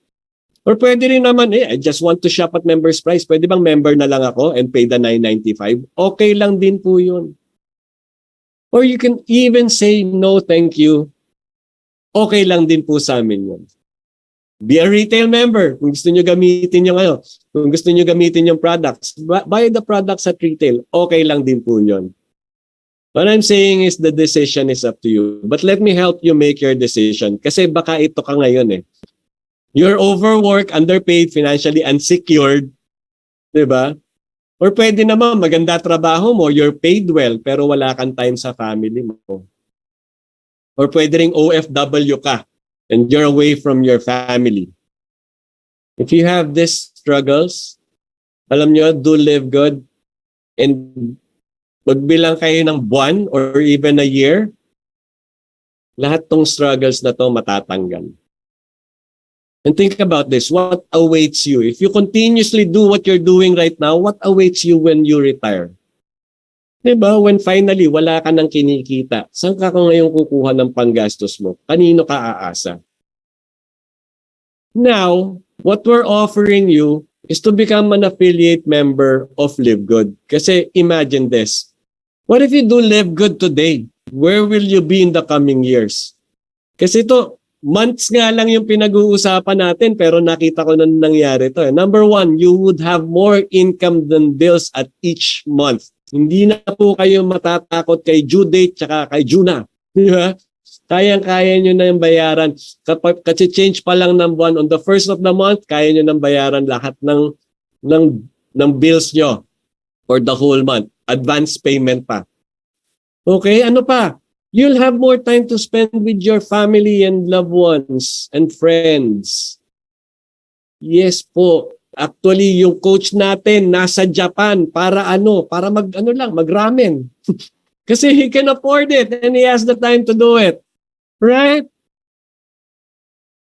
Or pwede rin naman, I just want to shop at member's price. Pwede bang member na lang ako and pay the $9.95? Okay lang din po yun. Or you can even say, no, thank you. Okay lang din po sa amin yun. Be a retail member. Kung gusto nyo gamitin yung kung gusto nyo gamitin yung products, buy the products at retail. Okay lang din po yun. What I'm saying is the decision is up to you. But let me help you make your decision. Kasi baka ito ka ngayon eh. You're overworked, underpaid, financially unsecured. Diba? Or pwede naman, maganda trabaho mo, you're paid well, pero wala kang time sa family mo. Or pwede ring OFW ka, and you're away from your family. If you have these struggles, alam nyo, do Live Good, and magbilang kayo ng buwan or even a year, lahat tong struggles na to matatanggal. And think about this, what awaits you? If you continuously do what you're doing right now, what awaits you when you retire? Diba? When finally, wala ka nang kinikita, saan ka ngayon kukuha ng panggastos mo? Kanino ka aasa? Now, what we're offering you is to become an affiliate member of Live Good. Kasi imagine this. What if you do Live Good today? Where will you be in the coming years? Kasi ito, months nga lang yung pinag-uusapan natin pero nakita ko na nangyari ito. Number one, you would have more income than bills at each month. Hindi na po kayo matatakot kay due date tsaka kay Juna. Di ba? Kayang-kaya nyo na yung bayaran. Kasi change pa lang ng buwan. On the first of the month, kaya nyo nang bayaran lahat ng bills nyo for the whole month. Advance payment pa. Okay, ano pa? You'll have more time to spend with your family and loved ones and friends. Yes po. Actually, yung coach natin nasa Japan para mag-ramen. Kasi he can afford it and he has the time to do it. Right?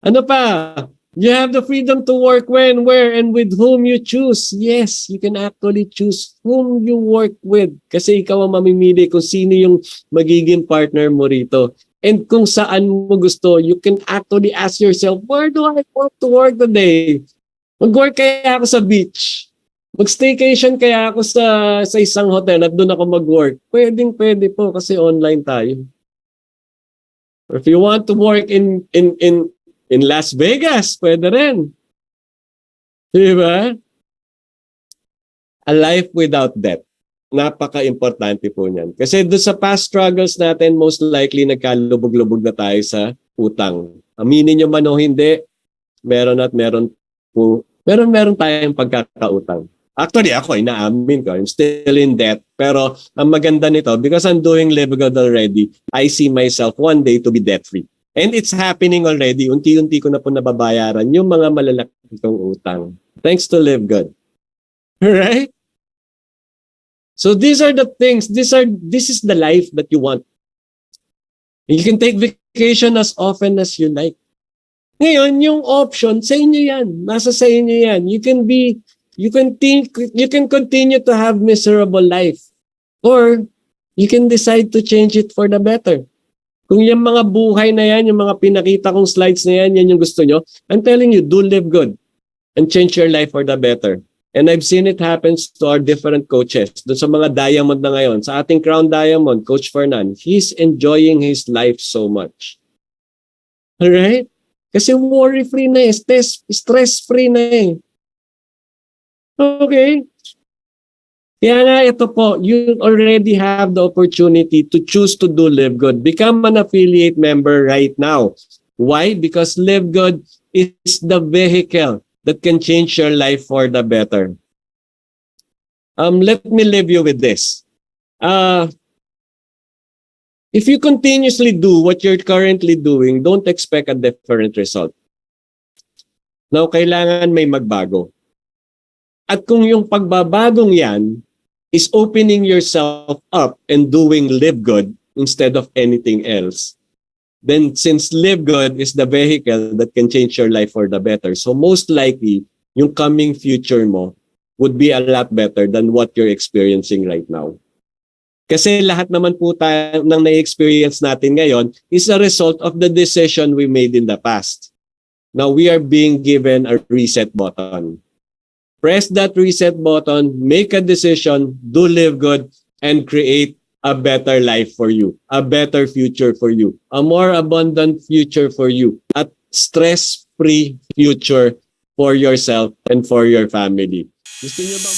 Ano pa? You have the freedom to work when, where, and with whom you choose. Yes, you can actually choose whom you work with. Kasi ikaw ang mamimili kung sino yung magiging partner mo rito. and kung saan mo gusto, you can actually ask yourself, where do I want to work today? Mag-work kaya ako sa beach? Mag-staycation kaya ako sa isang hotel at doon ako mag-work? Pwede po kasi online tayo. Or if you want to work in Las Vegas, pwede rin. Diba? A life without debt. Napaka-importante po niyan. Kasi doon sa past struggles natin, most likely nagkalubog-lubog na tayo sa utang. Aminin nyo man o hindi, meron po. Meron tayong pagkakautang. Actually, ako, inaamin ko. I'm still in debt. Pero ang maganda nito, because I'm doing Live Good already, I see myself one day to be debt-free. And it's happening already. Unti-unti ko na po nababayaran yung mga malalaki kong utang. Thanks to Live Good. Right? So these are the things, this is the life that you want. You can take vacation as often as you like. Ngayon, yung option, sa inyo yan. Nasa sa inyo yan. You can continue to have miserable life. Or, you can decide to change it for the better. Kung yung mga buhay na yan, yung mga pinakita kong slides na yan, yan yung gusto nyo, I'm telling you, do live good and change your life for the better. And I've seen it happens to our different coaches. Doon sa mga diamond na ngayon, sa ating crown diamond, Coach Fernan, he's enjoying his life so much. Alright? Kasi worry-free na eh, stress-free na eh. Okay? Kaya nga ito po, you already have the opportunity to choose to do Live Good. Become an affiliate member right now. Why? Because Live Good is the vehicle that can change your life for the better. Let me leave you with this. If you continuously do what you're currently doing, don't expect a different result. Now, kailangan may magbago. At kung yung pagbabagong yan is opening yourself up and doing Live Good instead of anything else, then since Live Good is the vehicle that can change your life for the better, so most likely, yung coming future mo would be a lot better than what you're experiencing right now. Kasi lahat naman po tayo ng na-experience natin ngayon is a result of the decision we made in the past. Now we are being given a reset button. Press that reset button, make a decision, do Live Good, and create a better life for you, a better future for you, a more abundant future for you, a stress-free future for yourself and for your family. Gusto niyo ba